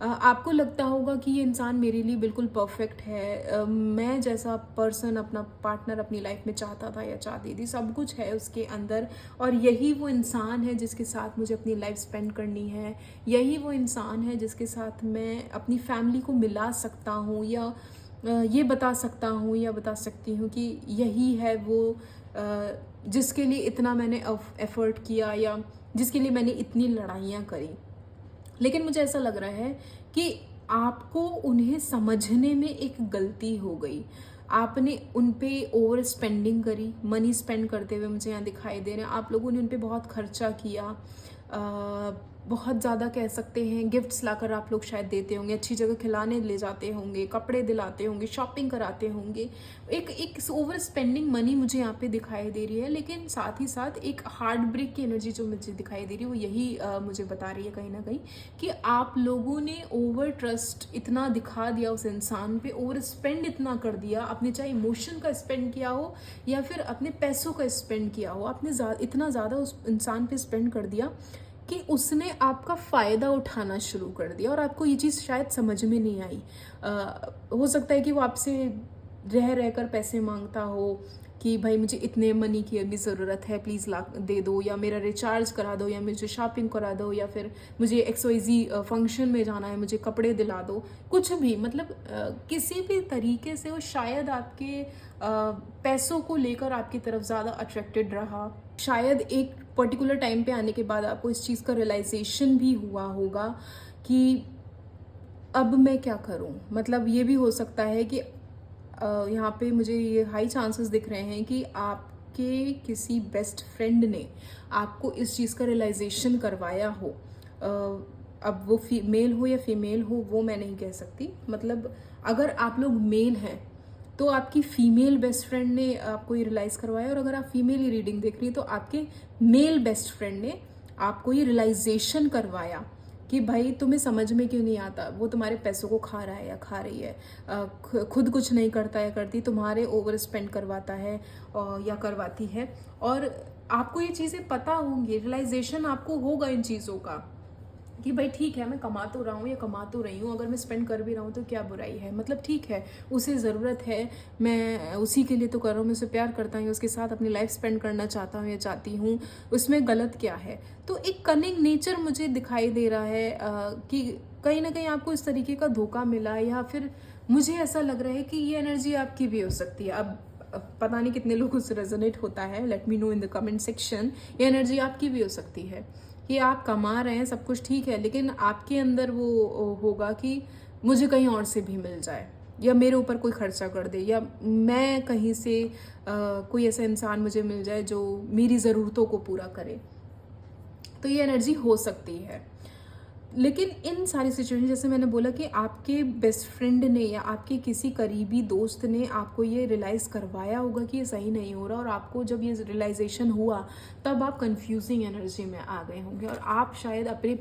आपको लगता होगा कि ये इंसान मेरे लिए बिल्कुल परफेक्ट है, मैं जैसा पर्सन अपना पार्टनर अपनी लाइफ में चाहता था या चाहती थी, सब कुछ है उसके अंदर, और यही वो इंसान है जिसके साथ मुझे अपनी लाइफ स्पेंड करनी है, यही वो इंसान है जिसके साथ मैं अपनी फैमिली को मिला सकता हूँ, या ये बता सकता हूँ या बता सकती हूँ कि यही है वो जिसके लिए इतना मैंने एफर्ट किया या जिसके लिए मैंने इतनी लड़ाइयाँ करी। लेकिन मुझे ऐसा लग रहा है कि आपको उन्हें समझने में एक गलती हो गई। आपने उन पे ओवर स्पेंडिंग करी, मनी स्पेंड करते हुए मुझे यहाँ दिखाई दे रहे हैं। आप लोगों ने उन पे बहुत खर्चा किया, बहुत ज़्यादा कह सकते हैं। गिफ्ट्स लाकर आप लोग शायद देते होंगे, अच्छी जगह खिलाने ले जाते होंगे, कपड़े दिलाते होंगे, शॉपिंग कराते होंगे। एक ओवर स्पेंडिंग मनी मुझे यहाँ पे दिखाई दे रही है। लेकिन साथ ही साथ एक हार्ट ब्रेक की एनर्जी जो मुझे दिखाई दे रही है वो यही मुझे बता रही है कहीं ना कहीं कि आप लोगों ने ओवर ट्रस्ट इतना दिखा दिया उस इंसान पे, ओवर स्पेंड इतना कर दिया। आपने चाहे इमोशन का स्पेंड किया हो या फिर अपने पैसों का स्पेंड किया हो, आपने इतना ज़्यादा उस इंसान पे स्पेंड कर दिया कि उसने आपका फ़ायदा उठाना शुरू कर दिया, और आपको ये चीज़ शायद समझ में नहीं आई। हो सकता है कि वो आपसे रह कर पैसे मांगता हो कि भाई मुझे इतने मनी की अभी ज़रूरत है, प्लीज़ ला दे दो, या मेरा रिचार्ज करा दो, या मुझे शॉपिंग करा दो, या फिर मुझे XYZ फंक्शन में जाना है, मुझे कपड़े दिला दो, कुछ भी। मतलब किसी भी तरीके से वो शायद आपके पैसों को लेकर आपकी तरफ ज़्यादा अट्रैक्टेड रहा। शायद एक पर्टिकुलर टाइम पे आने के बाद आपको इस चीज़ का रियलाइजेशन भी हुआ होगा कि अब मैं क्या करूं। मतलब ये भी हो सकता है कि यहाँ पे मुझे ये हाई चांसेस दिख रहे हैं कि आपके किसी बेस्ट फ्रेंड ने आपको इस चीज़ का रियलाइजेशन करवाया हो। अब वो मेल हो या फीमेल हो वो मैं नहीं कह सकती। मतलब अगर आप लोग मेल हैं तो आपकी फीमेल बेस्ट फ्रेंड ने आपको ये रियलाइज़ करवाया, और अगर आप फीमेल ही रीडिंग देख रही है तो आपके मेल बेस्ट फ्रेंड ने आपको ये रियलाइजेशन करवाया कि भाई तुम्हें समझ में क्यों नहीं आता, वो तुम्हारे पैसों को खा रहा है या खा रही है, खुद कुछ नहीं करता या करती, तुम्हारे ओवर स्पेंड करवाता है या करवाती है। और आपको ये चीज़ें पता होंगी, रियलाइजेशन आपको होगा इन चीज़ों का कि भाई ठीक है, मैं कमा तो रहा हूँ या कमा तो रही हूँ, अगर मैं स्पेंड कर भी रहा हूँ तो क्या बुराई है। मतलब ठीक है, उसे ज़रूरत है, मैं उसी के लिए तो कर रहा हूँ, मैं उसे प्यार करता हूँ, उसके साथ अपनी लाइफ स्पेंड करना चाहता हूँ या चाहती हूँ, उसमें गलत क्या है। तो एक कनिंग नेचर मुझे दिखाई दे रहा है कि कहीं ना कहीं आपको इस तरीके का धोखा मिला, या फिर मुझे ऐसा लग रहा है कि ये एनर्जी आपकी भी हो सकती है। अब पता नहीं कितने लोगों से रेजोनेट होता है, let me know in the comment section. ये एनर्जी आपकी भी हो सकती है कि आप कमा रहे हैं, सब कुछ ठीक है, लेकिन आपके अंदर वो होगा कि मुझे कहीं और से भी मिल जाए, या मेरे ऊपर कोई खर्चा कर दे, या मैं कहीं से कोई ऐसा इंसान मुझे मिल जाए जो मेरी ज़रूरतों को पूरा करे। तो ये एनर्जी हो सकती है। लेकिन इन सारी सिचुएशन, जैसे मैंने बोला कि आपके बेस्ट फ्रेंड ने या आपके किसी करीबी दोस्त ने आपको ये रियलाइज़ करवाया होगा कि ये सही नहीं हो रहा, और आपको जब ये रियलाइजेशन हुआ तब आप कंफ्यूजिंग एनर्जी में आ गए होंगे, और आप शायद अपने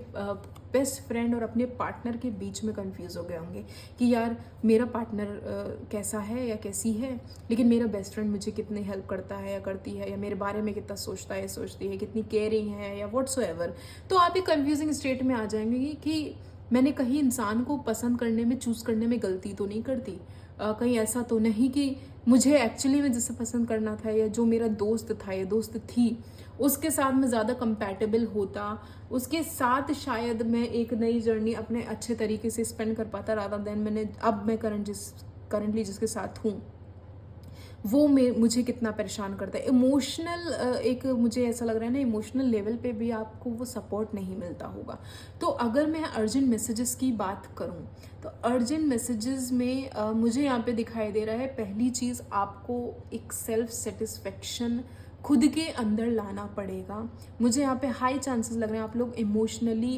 बेस्ट फ्रेंड और अपने पार्टनर के बीच में कंफ्यूज हो गए होंगे कि यार मेरा पार्टनर कैसा है या कैसी है, लेकिन मेरा बेस्ट फ्रेंड मुझे कितनी हेल्प करता है या करती है, या मेरे बारे में कितना सोचता है सोचती है, कितनी केयरिंग है या व्हाट्सोएवर। तो आप एक कंफ्यूजिंग स्टेट में आ जाएंगे कि मैंने कहीं इंसान को पसंद करने में, चूज़ करने में गलती तो नहीं करती, कहीं ऐसा तो नहीं कि मुझे एक्चुअली में जिसे पसंद करना था या जो मेरा दोस्त था या दोस्त थी उसके साथ मैं ज़्यादा कंपैटिबल होता, उसके साथ शायद मैं एक नई जर्नी अपने अच्छे तरीके से स्पेंड कर पाता, रादर देन मैं करंटली जिसके साथ हूँ वो मुझे कितना परेशान करता है। इमोशनल एक मुझे ऐसा लग रहा है ना, इमोशनल लेवल पे भी आपको वो सपोर्ट नहीं मिलता होगा। तो अगर मैं अर्जेंट मैसेजेस की बात करूं तो अर्जेंट मैसेजेस में मुझे यहाँ पे दिखाई दे रहा है, पहली चीज़ आपको एक सेल्फ सेटिस्फेक्शन खुद के अंदर लाना पड़ेगा। मुझे यहाँ पे हाई चांसेस लग रहे हैं आप लोग इमोशनली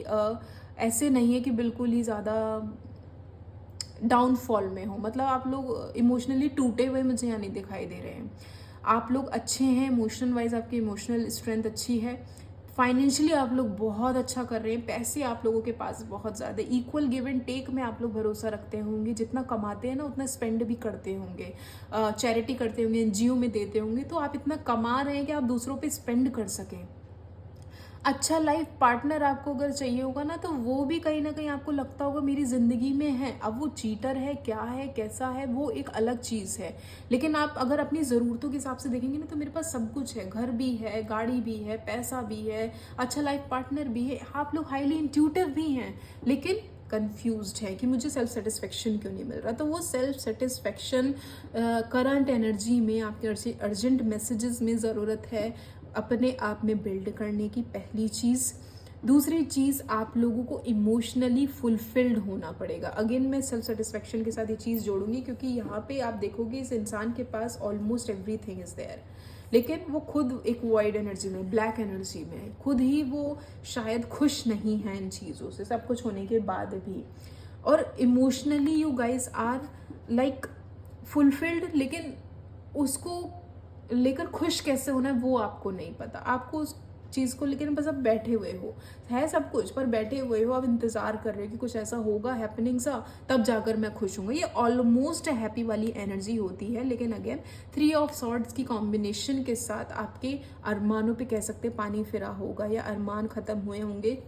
ऐसे नहीं है कि बिल्कुल ही ज़्यादा डाउनफॉल में हो, मतलब आप लोग इमोशनली टूटे हुए मुझे यहाँ नहीं दिखाई दे रहे हैं। आप लोग अच्छे हैं इमोशनल वाइज, आपकी इमोशनल स्ट्रेंथ अच्छी है, फाइनेंशियली आप लोग बहुत अच्छा कर रहे हैं, पैसे आप लोगों के पास बहुत ज़्यादा, इक्वल गिव एंड टेक में आप लोग भरोसा रखते होंगे, जितना कमाते हैं ना उतना स्पेंड भी करते होंगे, चैरिटी करते होंगे, एनजीओ में देते होंगे, तो आप इतना कमा रहे हैं कि आप दूसरों पे स्पेंड कर सकें। अच्छा लाइफ पार्टनर आपको अगर चाहिए होगा ना, तो वो भी कहीं ना कहीं आपको लगता होगा मेरी ज़िंदगी में है। अब वो चीटर है, क्या है, कैसा है, वो एक अलग चीज़ है, लेकिन आप अगर अपनी ज़रूरतों के हिसाब से देखेंगे ना, तो मेरे पास सब कुछ है, घर भी है, गाड़ी भी है, पैसा भी है, अच्छा लाइफ पार्टनर भी है, आप लोग हाईली इंट्यूटिव भी हैं, लेकिन कंफ्यूज्ड है कि मुझे सेल्फ सेटिस्फेक्शन क्यों नहीं मिल रहा। तो वो सेल्फ सेटिस्फेक्शन करंट एनर्जी में आपके अर्जेंट मैसेजेस में ज़रूरत है अपने आप में बिल्ड करने की, पहली चीज़। दूसरी चीज़, आप लोगों को इमोशनली फुलफिल्ड होना पड़ेगा। अगेन मैं सेल्फ सेटिस्फेक्शन के साथ ये चीज़ जोड़ूंगी, क्योंकि यहाँ पे आप देखोगे इस इंसान के पास ऑलमोस्ट एवरीथिंग इज़ देयर, लेकिन वो खुद एक वाइड एनर्जी में, ब्लैक एनर्जी में, खुद ही वो शायद खुश नहीं है इन चीज़ों से, सब कुछ होने के बाद भी। और emotionally you guys are like fulfilled, लेकिन उसको लेकर खुश कैसे होना है वो आपको नहीं पता। आपको उस चीज़ को लेकर बस आप बैठे हुए हो, है सब कुछ, पर बैठे हुए हो, आप इंतज़ार कर रहे हो कि कुछ ऐसा होगा हैपनिंग सा, तब जाकर मैं खुश हूँगा। ये ऑलमोस्ट हैप्पी वाली एनर्जी होती है, लेकिन अगेन 3 ऑफ सॉर्ड्स की कॉम्बिनेशन के साथ आपके अरमानों पे कह सकते पानी फिरा होगा, या अरमान ख़त्म हुए होंगे।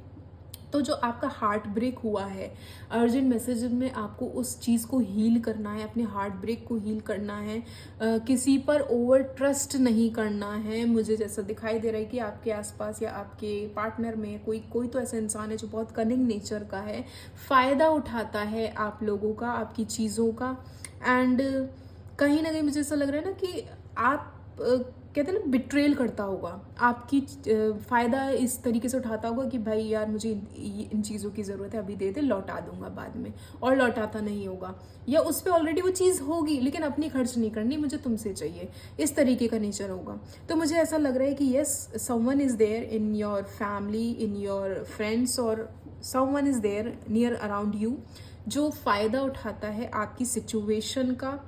तो जो आपका हार्ट ब्रेक हुआ है, अर्जेंट मैसेज में आपको उस चीज़ को हील करना है, अपने हार्ट ब्रेक को हील करना है, किसी पर ओवर ट्रस्ट नहीं करना है। मुझे जैसा दिखाई दे रहा है कि आपके आसपास या आपके पार्टनर में कोई तो ऐसा इंसान है जो बहुत कनिंग नेचर का है, फ़ायदा उठाता है आप लोगों का, आपकी चीज़ों का। एंड कहीं ना कहीं मुझे ऐसा लग रहा है ना कि आप कहते हैं ना बिट्रेल करता होगा, आपकी फ़ायदा इस तरीके से उठाता होगा कि भाई यार मुझे इन चीज़ों की ज़रूरत है, अभी दे दे, लौटा दूंगा बाद में, और लौटाता नहीं होगा, या उस पर ऑलरेडी वो चीज़ होगी लेकिन अपनी खर्च नहीं करनी, मुझे तुमसे चाहिए, इस तरीके का नेचर होगा। तो मुझे ऐसा लग रहा है कि yes, someone is there in your family, in your friends, और someone is there near around you जो फ़ायदा उठाता है आपकी सिचुएशन का,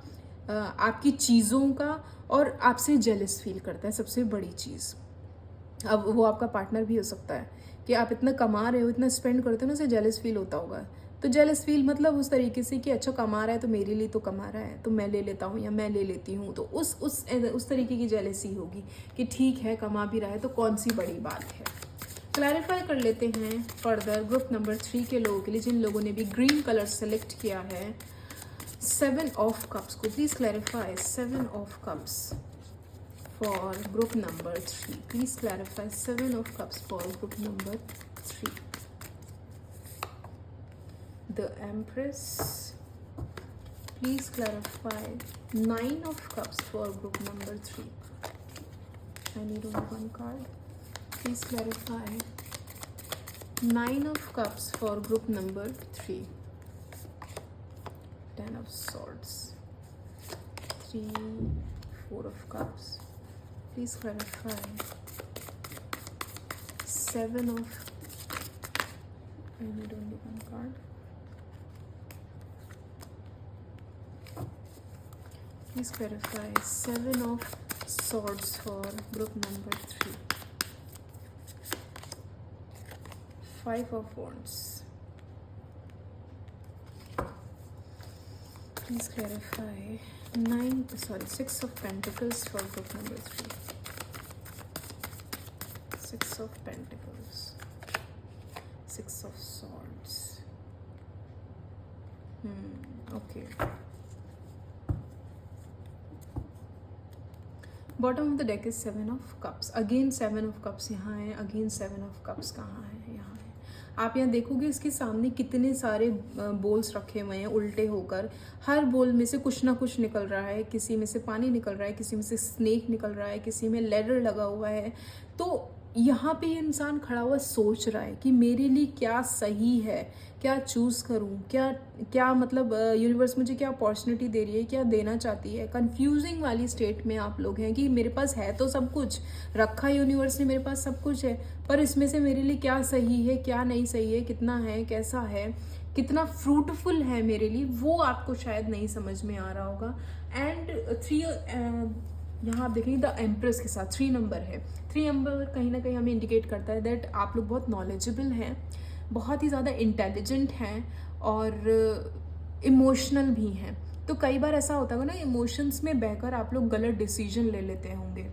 आपकी चीज़ों का, और आपसे जेलस फील करता है, सबसे बड़ी चीज़। अब वो आपका पार्टनर भी हो सकता है कि आप इतना कमा रहे हो, इतना स्पेंड करते हो ना, उसे जेलस फील होता होगा। तो जेलस फील मतलब उस तरीके से कि अच्छा कमा रहा है तो मेरे लिए तो कमा रहा है, तो मैं ले लेता हूँ या मैं ले लेती हूँ, तो उस तरीके की जेलसी होगी कि ठीक है कमा भी रहा है तो कौन सी बड़ी बात है। क्लैरिफाई कर लेते हैं फर्दर ग्रुप नंबर 3 के लोगों के लिए, जिन लोगों ने भी ग्रीन कलर सेलेक्ट किया है। 7 of cups को please clarify, 7 of cups for group number 3, please clarify 7 of cups for group number 3. The Empress, please clarify 9 of cups for group number 3. I need only one card, please clarify 9 of cups for group number 3. 10 of swords, 3, 4 of cups, please clarify 7 of, I need only one card, please clarify 7 of swords for group number 3. 5 of wands, please clarify 6 of pentacles for group number 3. 6 of pentacles, 6 of swords. Okay. Bottom of the deck is 7 of cups, again 7 of cups यहाँ है, again 7 of cups कहाँ है, यहाँ है। आप यहाँ देखोगे इसके सामने कितने सारे बोल्स रखे हुए हैं उल्टे होकर, हर बोल में से कुछ ना कुछ निकल रहा है, किसी में से पानी निकल रहा है, किसी में से स्नेक निकल रहा है, किसी में लेडर लगा हुआ है। तो यहाँ पे ये इंसान खड़ा हुआ सोच रहा है कि मेरे लिए क्या सही है, क्या चूज़ करूँ, क्या मतलब यूनिवर्स मुझे क्या अपॉर्चुनिटी दे रही है, क्या देना चाहती है। कंफ्यूजिंग वाली स्टेट में आप लोग हैं कि मेरे पास है तो सब कुछ रखा, यूनिवर्स ने मेरे पास सब कुछ है, पर इसमें से मेरे लिए क्या सही है, क्या नहीं सही है, कितना है, कैसा है, कितना फ्रूटफुल है मेरे लिए, वो आपको शायद नहीं समझ में आ रहा होगा। एंड यहाँ आप देखेंगे द एम्प्रेस के साथ 3 नंबर है। 3 नंबर कहीं ना कहीं हमें इंडिकेट करता है दैट आप लोग बहुत नॉलेजेबल हैं, बहुत ही ज़्यादा इंटेलिजेंट हैं और इमोशनल भी हैं। तो कई बार ऐसा होता है ना, इमोशंस में बहकर आप लोग गलत डिसीजन ले लेते होंगे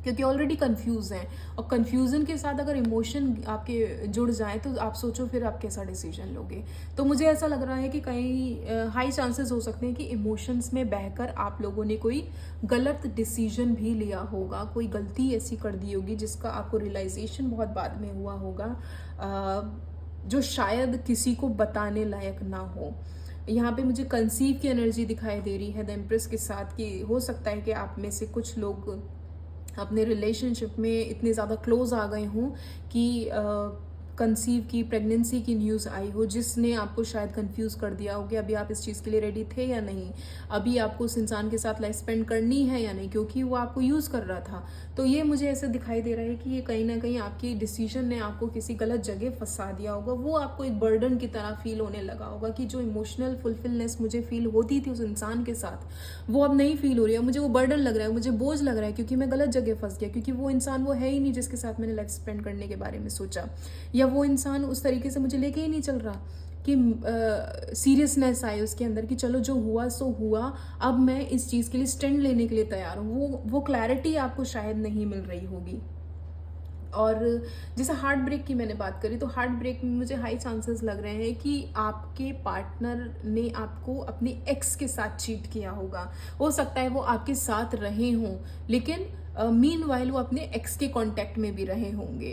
क्योंकि ऑलरेडी कंफ्यूज हैं, और कंफ्यूजन के साथ अगर इमोशन आपके जुड़ जाएं तो आप सोचो फिर आप कैसा डिसीजन लोगे। तो मुझे ऐसा लग रहा है कि कई हाई चांसेस हो सकते हैं कि इमोशंस में बहकर आप लोगों ने कोई गलत डिसीजन भी लिया होगा, कोई गलती ऐसी कर दी होगी जिसका आपको रियलाइजेशन बहुत बाद में हुआ होगा, जो शायद किसी को बताने लायक ना हो। यहाँ पे मुझे कंसीव की एनर्जी दिखाई दे रही है द एम्प्रेस के साथ, कि हो सकता है कि आप में से कुछ लोग अपने रिलेशनशिप में इतने ज़्यादा क्लोज आ गए हों कि कंसीव की, प्रेगनेंसी की न्यूज़ आई हो जिसने आपको शायद कंफ्यूज कर दिया हो कि अभी आप इस चीज़ के लिए रेडी थे या नहीं, अभी आपको उस इंसान के साथ लाइफ स्पेंड करनी है या नहीं, क्योंकि वो आपको यूज़ कर रहा था। तो ये मुझे ऐसे दिखाई दे रहा है कि ये कहीं ना कहीं आपकी डिसीजन ने आपको किसी गलत जगह फंसा दिया होगा। वो आपको एक बर्डन की तरह फील होने लगा होगा कि जो इमोशनल फुलफिलनेस मुझे फील होती थी उस इंसान के साथ वो अब नहीं फील हो रही है, मुझे वो बर्डन लग रहा है, मुझे बोझ लग रहा है, क्योंकि मैं गलत जगह फंस गया, क्योंकि वो इंसान वो है ही नहीं जिसके साथ मैंने लाइफ स्पेंड करने के बारे में सोचा, या वो इंसान उस तरीके से मुझे लेके ही नहीं चल रहा कि सीरियसनेस आए उसके अंदर कि चलो जो हुआ सो हुआ, अब मैं इस चीज़ के लिए स्टैंड लेने के लिए तैयार हूँ। वो क्लैरिटी आपको शायद नहीं मिल रही होगी। और जैसे हार्ट ब्रेक की मैंने बात करी, तो हार्ट ब्रेक में मुझे हाई चांसेस लग रहे हैं कि आपके पार्टनर ने आपको अपने एक्स के साथ चीट किया होगा। हो सकता है वो आपके साथ रहे हों लेकिन मीनवाइल वो अपने एक्स के कांटेक्ट में भी रहे होंगे।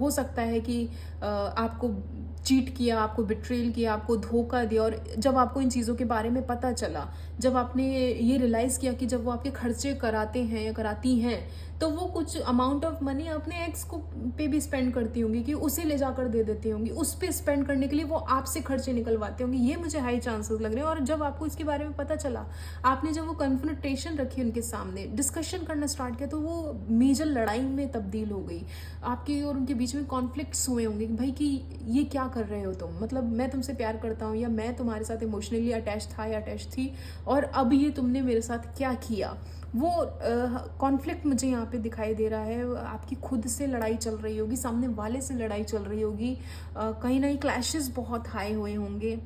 हो सकता है कि आपको चीट किया, आपको बिट्रेल किया, आपको धोखा दिया, और जब आपको इन चीज़ों के बारे में पता चला, जब आपने ये रियलाइज़ किया कि जब वो आपके खर्चे कराते हैं या कराती हैं तो वो कुछ अमाउंट ऑफ मनी अपने एक्स को पे भी स्पेंड करती होंगी, कि उसे ले जाकर दे देती होंगी, उस पे स्पेंड करने के लिए वो आपसे खर्चे निकलवाते होंगे। ये मुझे हाई चांसेस लग रहे हैं। और जब आपको इसके बारे में पता चला, आपने जब वो कन्फ्रंटेशन रखी उनके सामने, डिस्कशन करना स्टार्ट किया, तो वो मेजर लड़ाई में तब्दील हो गई। आपके और उनके बीच में कॉन्फ्लिक्ट्स हुए होंगे कि भाई कि ये क्या कर रहे हो तुम, मतलब मैं तुमसे प्यार करता हूँ या मैं तुम्हारे साथ इमोशनली अटैच था या अटैच थी, और अब ये तुमने मेरे साथ क्या किया। वो कॉन्फ्लिक्ट मुझे यहाँ पे दिखाई दे रहा है। आपकी खुद से लड़ाई चल रही होगी, सामने वाले से लड़ाई चल रही होगी, कहीं ना कहीं क्लैशेस बहुत हाई हुए होंगे,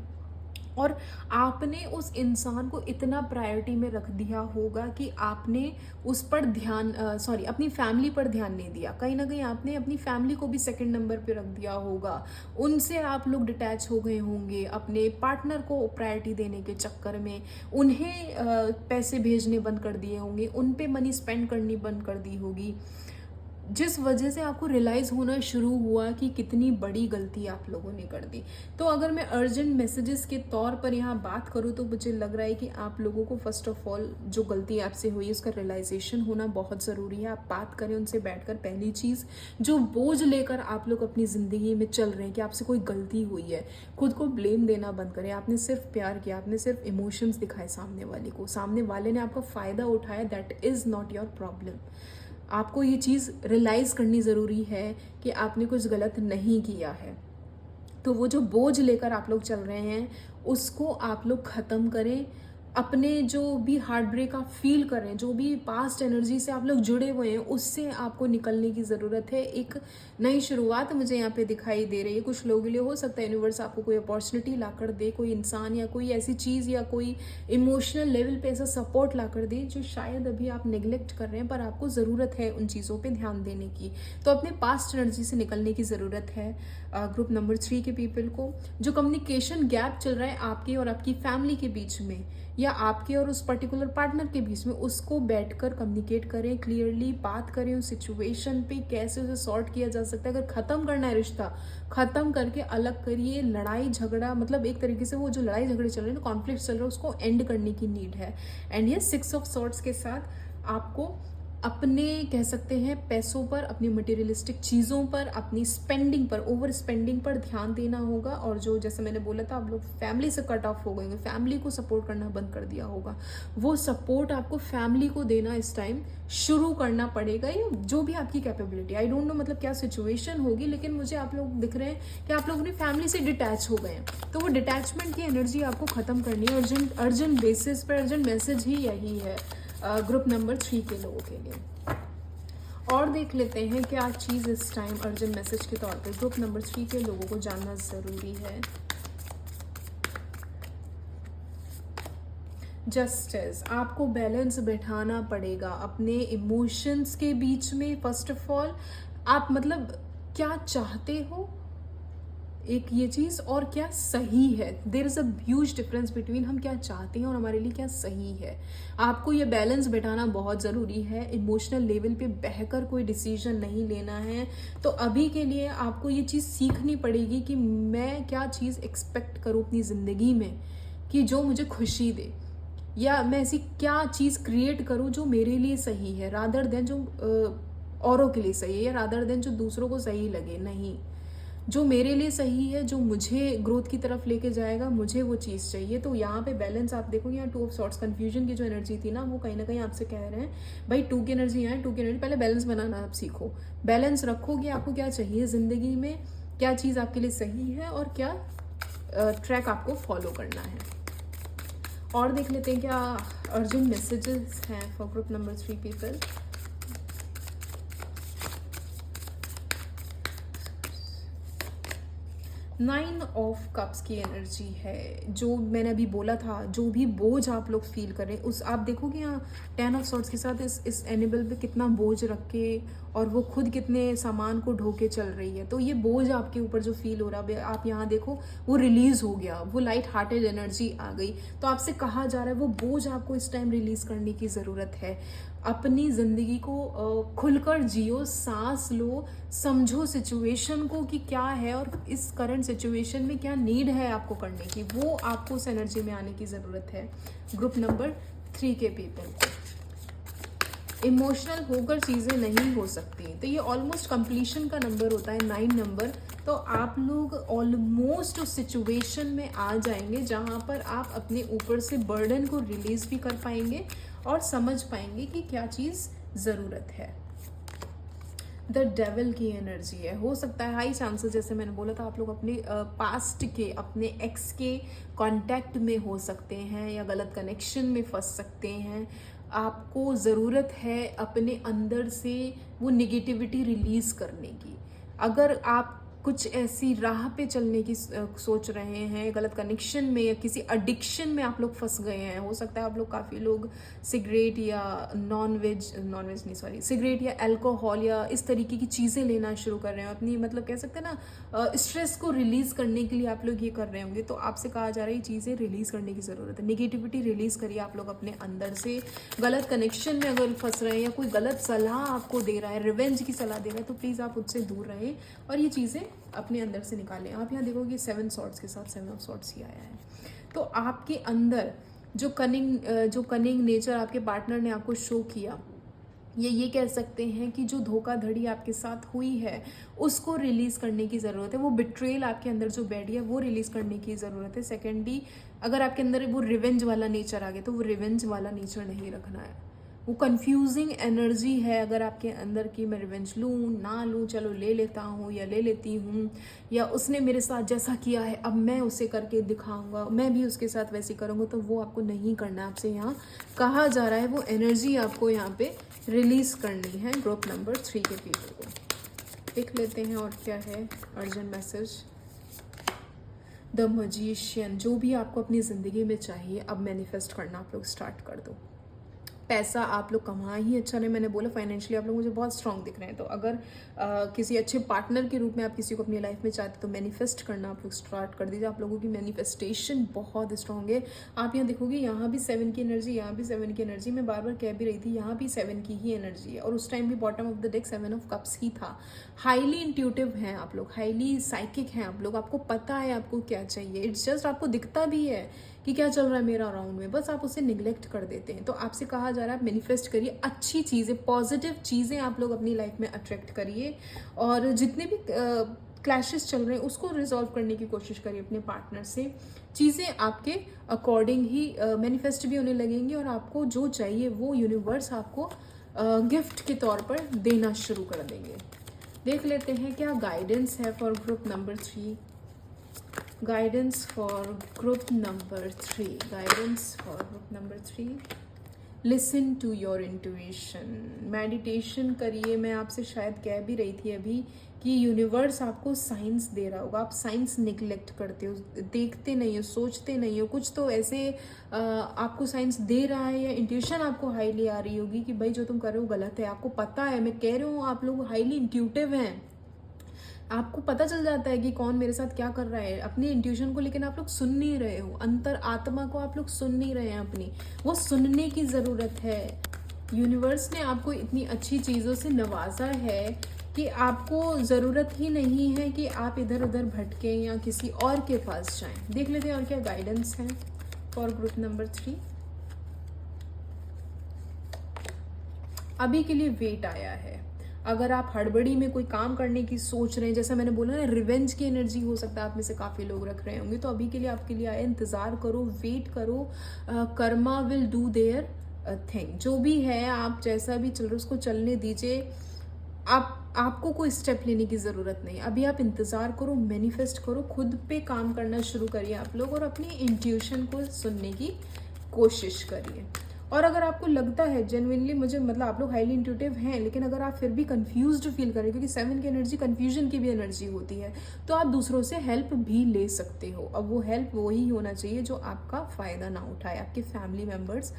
और आपने उस इंसान को इतना प्रायोरिटी में रख दिया होगा कि आपने उस पर ध्यान अपनी फैमिली पर ध्यान नहीं दिया। कहीं ना कहीं आपने अपनी फैमिली को भी सेकंड नंबर पे रख दिया होगा, उनसे आप लोग डिटैच हो गए होंगे अपने पार्टनर को प्रायोरिटी देने के चक्कर में। उन्हें पैसे भेजने बंद कर दिए होंगे, उन पे मनी स्पेंड करनी बंद कर दी होगी, जिस वजह से आपको रियलाइज होना शुरू हुआ कि कितनी बड़ी गलती आप लोगों ने कर दी। तो अगर मैं अर्जेंट मैसेजेस के तौर पर यहाँ बात करूँ तो मुझे लग रहा है कि आप लोगों को फर्स्ट ऑफ ऑल जो गलती आपसे हुई उसका रियलाइजेशन होना बहुत ज़रूरी है। आप बात करें उनसे बैठकर। पहली चीज़, जो बोझ लेकर आप लोग अपनी ज़िंदगी में चल रहे हैं कि आपसे कोई गलती हुई है, खुद को ब्लेम देना बंद करें। आपने सिर्फ प्यार किया, आपने सिर्फ इमोशंस दिखाए सामने वाले को, सामने वाले ने आपका फ़ायदा उठाया, that is not your problem. आपको ये चीज़ रियलाइज़ करनी ज़रूरी है कि आपने कुछ गलत नहीं किया है। तो वो जो बोझ लेकर आप लोग चल रहे हैं उसको आप लोग ख़त्म करें। अपने जो भी हार्ट ब्रेक आप फील कर रहे हैं, जो भी पास्ट एनर्जी से आप लोग जुड़े हुए हैं, उससे आपको निकलने की ज़रूरत है। एक नई शुरुआत मुझे यहाँ पे दिखाई दे रही है। कुछ लोगों के लिए हो सकता है यूनिवर्स आपको कोई अपॉर्चुनिटी ला कर दे, कोई इंसान या कोई ऐसी चीज़ या कोई इमोशनल लेवल पे ऐसा सपोर्ट ला कर दे जो शायद अभी आप निगलेक्ट कर रहे हैं, पर आपको ज़रूरत है उन चीज़ों पर ध्यान देने की। तो अपने पास्ट एनर्जी से निकलने की ज़रूरत है। ग्रुप नंबर 3 के पीपल को जो कम्युनिकेशन गैप चल रहा है आपके और आपकी फैमिली के बीच में, या आपके और उस पर्टिकुलर पार्टनर के बीच में, उसको बैठकर कम्युनिकेट करें, क्लियरली बात करें उस सिचुएशन पे, कैसे उसे सॉर्ट किया जा सकता है। अगर ख़त्म करना है रिश्ता, ख़त्म करके अलग करिए। लड़ाई झगड़ा, मतलब एक तरीके से वो जो लड़ाई झगड़े चल रहे हैं, कॉन्फ्लिक्ट चल रहा है, उसको एंड करने की नीड है। एंड ये 6 ऑफ सॉर्ट्स के साथ आपको अपने कह सकते हैं पैसों पर, अपनी मटेरियलिस्टिक चीज़ों पर, अपनी स्पेंडिंग पर, ओवर स्पेंडिंग पर ध्यान देना होगा। और जो जैसे मैंने बोला था, आप लोग फैमिली से कट ऑफ हो गए होंगे, फैमिली को सपोर्ट करना बंद कर दिया होगा। वो सपोर्ट आपको फैमिली को देना इस टाइम शुरू करना पड़ेगा, या जो भी आपकी कैपेबिलिटी। आई डोंट नो मतलब क्या सिचुएशन होगी, लेकिन मुझे आप लोग दिख रहे हैं कि आप लोग अपनी फैमिली से डिटैच हो गए हैं। तो वो डिटैचमेंट की एनर्जी आपको ख़त्म करनी है अर्जेंट बेसिस पर। अर्जेंट मैसेज ही यही है। ग्रुप नंबर 3 के लोगों के लिए। और देख लेते हैं क्या चीज़ इस टाइम अर्जेंट मैसेज के तौर पे ग्रुप नंबर 3 के लोगों को जानना ज़रूरी है। जस्टिस, आपको बैलेंस बैठाना पड़ेगा अपने इमोशंस के बीच में। फर्स्ट ऑफ ऑल आप मतलब क्या चाहते हो, एक ये चीज़, और क्या सही है। There is a huge difference between हम क्या चाहते हैं और हमारे लिए क्या सही है। आपको ये बैलेंस बैठाना बहुत ज़रूरी है। इमोशनल लेवल पे बहकर कोई डिसीजन नहीं लेना है। तो अभी के लिए आपको ये चीज़ सीखनी पड़ेगी कि मैं क्या चीज़ एक्सपेक्ट करूँ अपनी ज़िंदगी में कि जो मुझे खुशी दे, या मैं ऐसी क्या चीज़ क्रिएट करूँ जो मेरे लिए सही है, रादर देन जो औरों के लिए सही है, या रादर देन जो दूसरों को सही लगे। नहीं, जो मेरे लिए सही है, जो मुझे ग्रोथ की तरफ लेके जाएगा, मुझे वो चीज़ चाहिए। तो यहाँ पे बैलेंस आप देखोगे, यहाँ 2 ऑफ सॉर्ट्स कन्फ्यूजन की जो एनर्जी थी ना, वो कहीं ना कहीं आपसे कह रहे हैं भाई 2 की एनर्जी है, 2 की एनर्जी, पहले बैलेंस बनाना आप सीखो। बैलेंस रखोगे, आपको क्या चाहिए ज़िंदगी में, क्या चीज़ आपके लिए सही है और क्या ट्रैक आपको फॉलो करना है। और देख लेते हैं क्या अर्जेंट मैसेजेस हैं for group number 3 people. 9 of cups की एनर्जी है। जो मैंने अभी बोला था, जो भी बोझ आप लोग फील करें, उस आप देखोगे यहाँ 10 ऑफ सॉर्ट्स के साथ इस एनिमल पे कितना बोझ रख के और वो खुद कितने सामान को ढो के चल रही है। तो ये बोझ आपके ऊपर जो फील हो रहा है, आप यहाँ देखो वो रिलीज हो गया, वो लाइट हार्टेड एनर्जी आ गई। तो आपसे कहा जा रहा है वो बोझ आपको इस टाइम रिलीज करने की ज़रूरत है। अपनी ज़िंदगी को खुलकर जियो, सांस लो, समझो सिचुएशन को कि क्या है और इस करंट सिचुएशन में क्या नीड है आपको करने की, वो आपको उस एनर्जी में आने की ज़रूरत है। ग्रुप नंबर 3 के पीपल को इमोशनल होकर चीज़ें नहीं हो सकती। तो ये ऑलमोस्ट कंप्लीशन का नंबर होता है 9 नंबर। तो आप लोग ऑलमोस्ट उस सिचुएशन में आ जाएंगे जहाँ पर आप अपने ऊपर से बर्डन को रिलीज भी कर पाएंगे और समझ पाएंगे कि क्या चीज़ ज़रूरत है। द डेविल की एनर्जी है। हो सकता है हाई चांसेस, जैसे मैंने बोला था, आप लोग अपने पास्ट के, अपने एक्स के कांटेक्ट में हो सकते हैं या गलत कनेक्शन में फंस सकते हैं। आपको ज़रूरत है अपने अंदर से वो निगेटिविटी रिलीज़ करने की। अगर आप कुछ ऐसी राह पे चलने की सोच रहे हैं, गलत कनेक्शन में या किसी एडिक्शन में आप लोग फंस गए हैं, हो सकता है आप लोग, काफ़ी लोग सिगरेट या सिगरेट या अल्कोहल या इस तरीके की चीज़ें लेना शुरू कर रहे हैं अपनी, मतलब कह सकते हैं ना, स्ट्रेस को रिलीज़ करने के लिए आप लोग ये कर रहे होंगे। तो आपसे कहा जा रहा है ये चीज़ें रिलीज़ करने की ज़रूरत है। निगेटिविटी रिलीज़ करिए आप लोग अपने अंदर से। गलत कनेक्शन में अगर फंस रहे हैं या कोई गलत सलाह आपको दे रहा है, रिवेंज की सलाह दे रहा है, तो प्लीज़ आप उससे दूर रहें और ये चीज़ें अपने अंदर से निकालें। आप यहाँ देखोगे 7 सॉर्ट्स के साथ 7 ऑफ सॉर्ट्स ही आया है। तो आपके अंदर जो कनिंग नेचर आपके पार्टनर ने आपको शो किया, ये कह सकते हैं कि जो धोखाधड़ी आपके साथ हुई है उसको रिलीज़ करने की ज़रूरत है। वो बिट्रेल आपके अंदर जो बैठ गया वो रिलीज़ करने की ज़रूरत है। सेकेंडली, अगर आपके अंदर वो रिवेंज वाला नेचर आ गया तो वो रिवेंज वाला नेचर नहीं रखना है। वो कंफ्यूजिंग एनर्जी है अगर आपके अंदर की मैं रिवेंज लूँ ना लूँ, चलो ले लेता हूँ या ले लेती हूँ, या उसने मेरे साथ जैसा किया है अब मैं उसे करके दिखाऊंगा, मैं भी उसके साथ वैसे करूँगा, तो वो आपको नहीं करना। आपसे यहाँ कहा जा रहा है वो एनर्जी आपको यहाँ पे रिलीज़ करनी है ग्रुप नंबर 3 के पीपल को। देख लेते हैं और क्या है अर्जेंट मैसेज। द मैजिशियन, जो भी आपको अपनी ज़िंदगी में चाहिए अब मैनिफेस्ट करना आप लोग स्टार्ट कर दो। पैसा आप लोग कमा ही अच्छा नहीं, मैंने बोला फाइनेंशियली आप लोग मुझे बहुत स्ट्रांग दिख रहे हैं। तो अगर किसी अच्छे पार्टनर के रूप में आप किसी को अपनी लाइफ में चाहते तो मैनिफेस्ट करना आप लोग स्टार्ट कर दीजिए। आप लोगों की मैनिफेस्टेशन बहुत स्ट्रांग है। आप यहाँ देखोगे यहाँ भी 7 की एनर्जी, यहाँ भी 7 की एनर्जी, मैं बार बार कह भी रही थी यहाँ भी 7 की ही एनर्जी है। और उस टाइम भी bottom of the deck 7 of cups ही था। हाईली इंट्यूटिव हैं आप लोग, हाईली साइकिक हैं आप लोग, आपको पता है आपको क्या चाहिए। इट्स जस्ट आपको दिखता भी है कि क्या चल रहा है मेरा अराउंड में, बस आप उसे निगलेक्ट कर देते हैं। तो आपसे कहा जा रहा है आप मैनिफेस्ट करिए, अच्छी चीज़ें, पॉजिटिव चीज़ें आप लोग अपनी लाइफ में अट्रैक्ट करिए और जितने भी क्लैशेस चल रहे हैं उसको रिजॉल्व करने की कोशिश करिए अपने पार्टनर से। चीज़ें आपके अकॉर्डिंग ही मैनिफेस्ट भी होने लगेंगी और आपको जो चाहिए वो यूनिवर्स आपको गिफ्ट के तौर पर देना शुरू कर देंगे। देख लेते हैं क्या गाइडेंस है for group number 3। Guidance for group number 3, guidance for group number 3। Listen to your intuition, meditation करिए। मैं आपसे शायद कह भी रही थी अभी कि यूनिवर्स आपको साइंस दे रहा होगा, आप साइंस निगलेक्ट करते हो, देखते नहीं हो, सोचते नहीं हो। कुछ तो ऐसे आपको साइंस दे रहा है या इंट्यूशन आपको हाईली आ रही होगी कि भाई जो तुम कर रहे हो गलत है। आपको पता है, मैं कह रही हूँ आप लोग हाईली इंट्यूटिव हैं, आपको पता चल जाता है कि कौन मेरे साथ क्या कर रहा है अपनी इंट्यूशन को, लेकिन आप लोग सुन नहीं रहे हो। अंतर आत्मा को आप लोग सुन नहीं रहे हैं अपनी, वो सुनने की ज़रूरत है। यूनिवर्स ने आपको इतनी अच्छी चीज़ों से नवाजा है कि आपको ज़रूरत ही नहीं है कि आप इधर उधर भटकें या किसी और के पास जाएं। देख लेते हैं और क्या गाइडेंस है फॉर ग्रुप नंबर 3। अभी के लिए वेट आया है। अगर आप हड़बड़ी में कोई काम करने की सोच रहे हैं, जैसा मैंने बोला ना, रिवेंज की एनर्जी हो सकता है आप में से काफ़ी लोग रख रहे होंगे, तो अभी के लिए आपके लिए आया, इंतज़ार करो, वेट करो। Karma will do their thing. जो भी है, आप जैसा भी चल रहे हो उसको चलने दीजिए। आपको कोई स्टेप लेने की ज़रूरत नहीं। अभी आप इंतज़ार करो, मैनिफेस्ट करो, खुद पे काम करना शुरू करिए आप लोग, और अपनी इंट्यूशन को सुनने की कोशिश करिए। और अगर आपको लगता है जेन्युइनली, मुझे मतलब आप लोग हाईली इंट्यूटिव हैं, लेकिन अगर आप फिर भी कंफ्यूज्ड फील करें, क्योंकि 7 की एनर्जी कंफ्यूजन की भी एनर्जी होती है, तो आप दूसरों से हेल्प भी ले सकते हो। अब वो हेल्प वही होना चाहिए जो आपका फ़ायदा ना उठाए, आपके फैमिली मेम्बर्स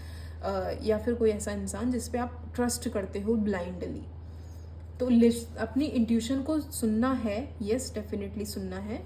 या फिर कोई ऐसा इंसान जिस पे आप ट्रस्ट करते हो ब्लाइंडली। तो अपनी इंट्यूशन को सुनना है, यस डेफिनेटली सुनना है।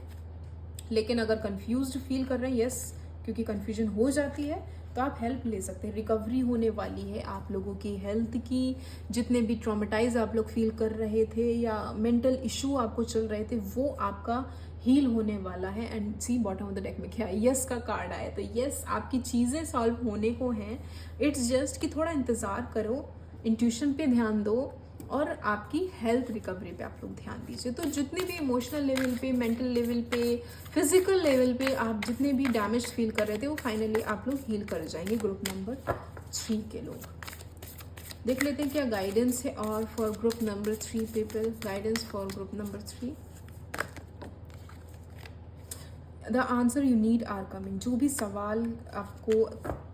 लेकिन अगर कंफ्यूज्ड फील कर रहे हैं, यस, क्योंकि कंफ्यूजन हो जाती है, तो आप हेल्प ले सकते हैं। रिकवरी होने वाली है आप लोगों की हेल्थ की। जितने भी ट्रॉमेटाइज आप लोग फील कर रहे थे या मेंटल इशू आपको चल रहे थे, वो आपका हील होने वाला है। And see bottom of the deck में क्या है, यस का कार्ड आया। तो यस, आपकी चीज़ें सॉल्व होने को हैं। इट्स जस्ट कि थोड़ा इंतज़ार करो, इंट्यूशन पे ध्यान दो, और आपकी हेल्थ रिकवरी पे आप लोग ध्यान दीजिए। तो जितने भी इमोशनल लेवल पे, मेंटल लेवल पे, फिजिकल लेवल पे आप जितने भी डैमेज फील कर रहे थे, वो फाइनली आप लोग हील कर जाएंगे। ग्रुप नंबर 3 के लोग देख लेते हैं क्या गाइडेंस है और for group number 3 people. Guidance for group number 3, the answer you need are coming. जो भी सवाल आपको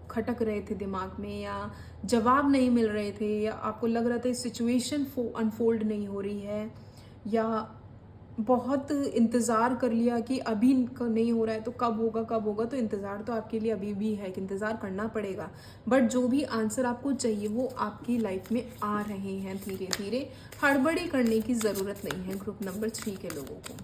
खटक रहे थे दिमाग में, या जवाब नहीं मिल रहे थे, या आपको लग रहा था सिचुएशन अनफोल्ड नहीं हो रही है, या बहुत इंतज़ार कर लिया कि अभी नहीं हो रहा है तो कब होगा कब होगा, तो इंतज़ार तो आपके लिए अभी भी है कि इंतज़ार करना पड़ेगा। बट जो भी आंसर आपको चाहिए वो आपकी लाइफ में आ रहे हैं धीरे धीरे। हड़बड़ी करने की ज़रूरत नहीं है ग्रुप नंबर 3 के लोगों को।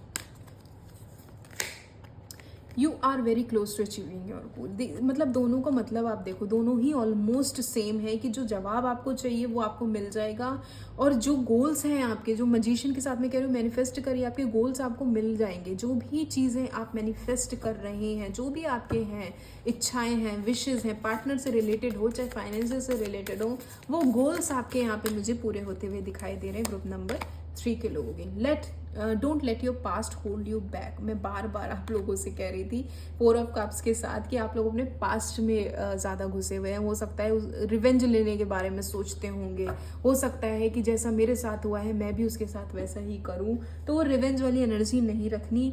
You are very close to achieving your goal. मतलब दोनों का मतलब आप देखो, दोनों ही ऑलमोस्ट सेम है कि जो जवाब आपको चाहिए वो आपको मिल जाएगा, और जो गोल्स हैं आपके, जो मजिशियन के साथ में कह रहे हो मैनिफेस्ट करिए, आपके गोल्स आपको मिल जाएंगे। जो भी चीज़ें आप मैनिफेस्ट कर रहे हैं, जो भी आपके हैं, इच्छाएं हैं, विशेज़ हैं, पार्टनर से रिलेटेड हो चाहे फाइनेंस से रिलेटेड हो, वो गोल्स आपके यहाँ पे मुझे पूरे होते हुए दिखाई दे रहे हैं ग्रुप नंबर 3 के लोगों के। Don't let your past hold you back. मैं बार बार आप लोगों से कह रही थी 4 ऑफ कप्स के साथ कि आप लोग अपने पास्ट में ज़्यादा घुसे हुए हैं। हो सकता है रिवेंज लेने के बारे में सोचते होंगे, हो सकता है कि जैसा मेरे साथ हुआ है मैं भी उसके साथ वैसा ही करूं। तो वो रिवेंज वाली एनर्जी नहीं रखनी,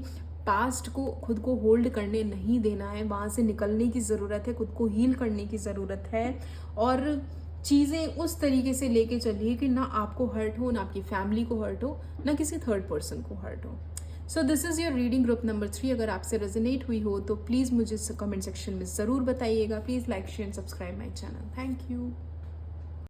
पास्ट को खुद को होल्ड करने नहीं देना है, वहाँ से निकलने की ज़रूरत है, खुद को हील करने की ज़रूरत है। और चीज़ें उस तरीके से लेके चलिए कि ना आपको हर्ट हो, ना आपकी फैमिली को हर्ट हो, ना किसी थर्ड पर्सन को हर्ट हो। So this is your reading group number 3। अगर आपसे रेजोनेट हुई हो तो प्लीज़ मुझे कमेंट सेक्शन में ज़रूर बताइएगा। Please like share and subscribe my channel. Thank you.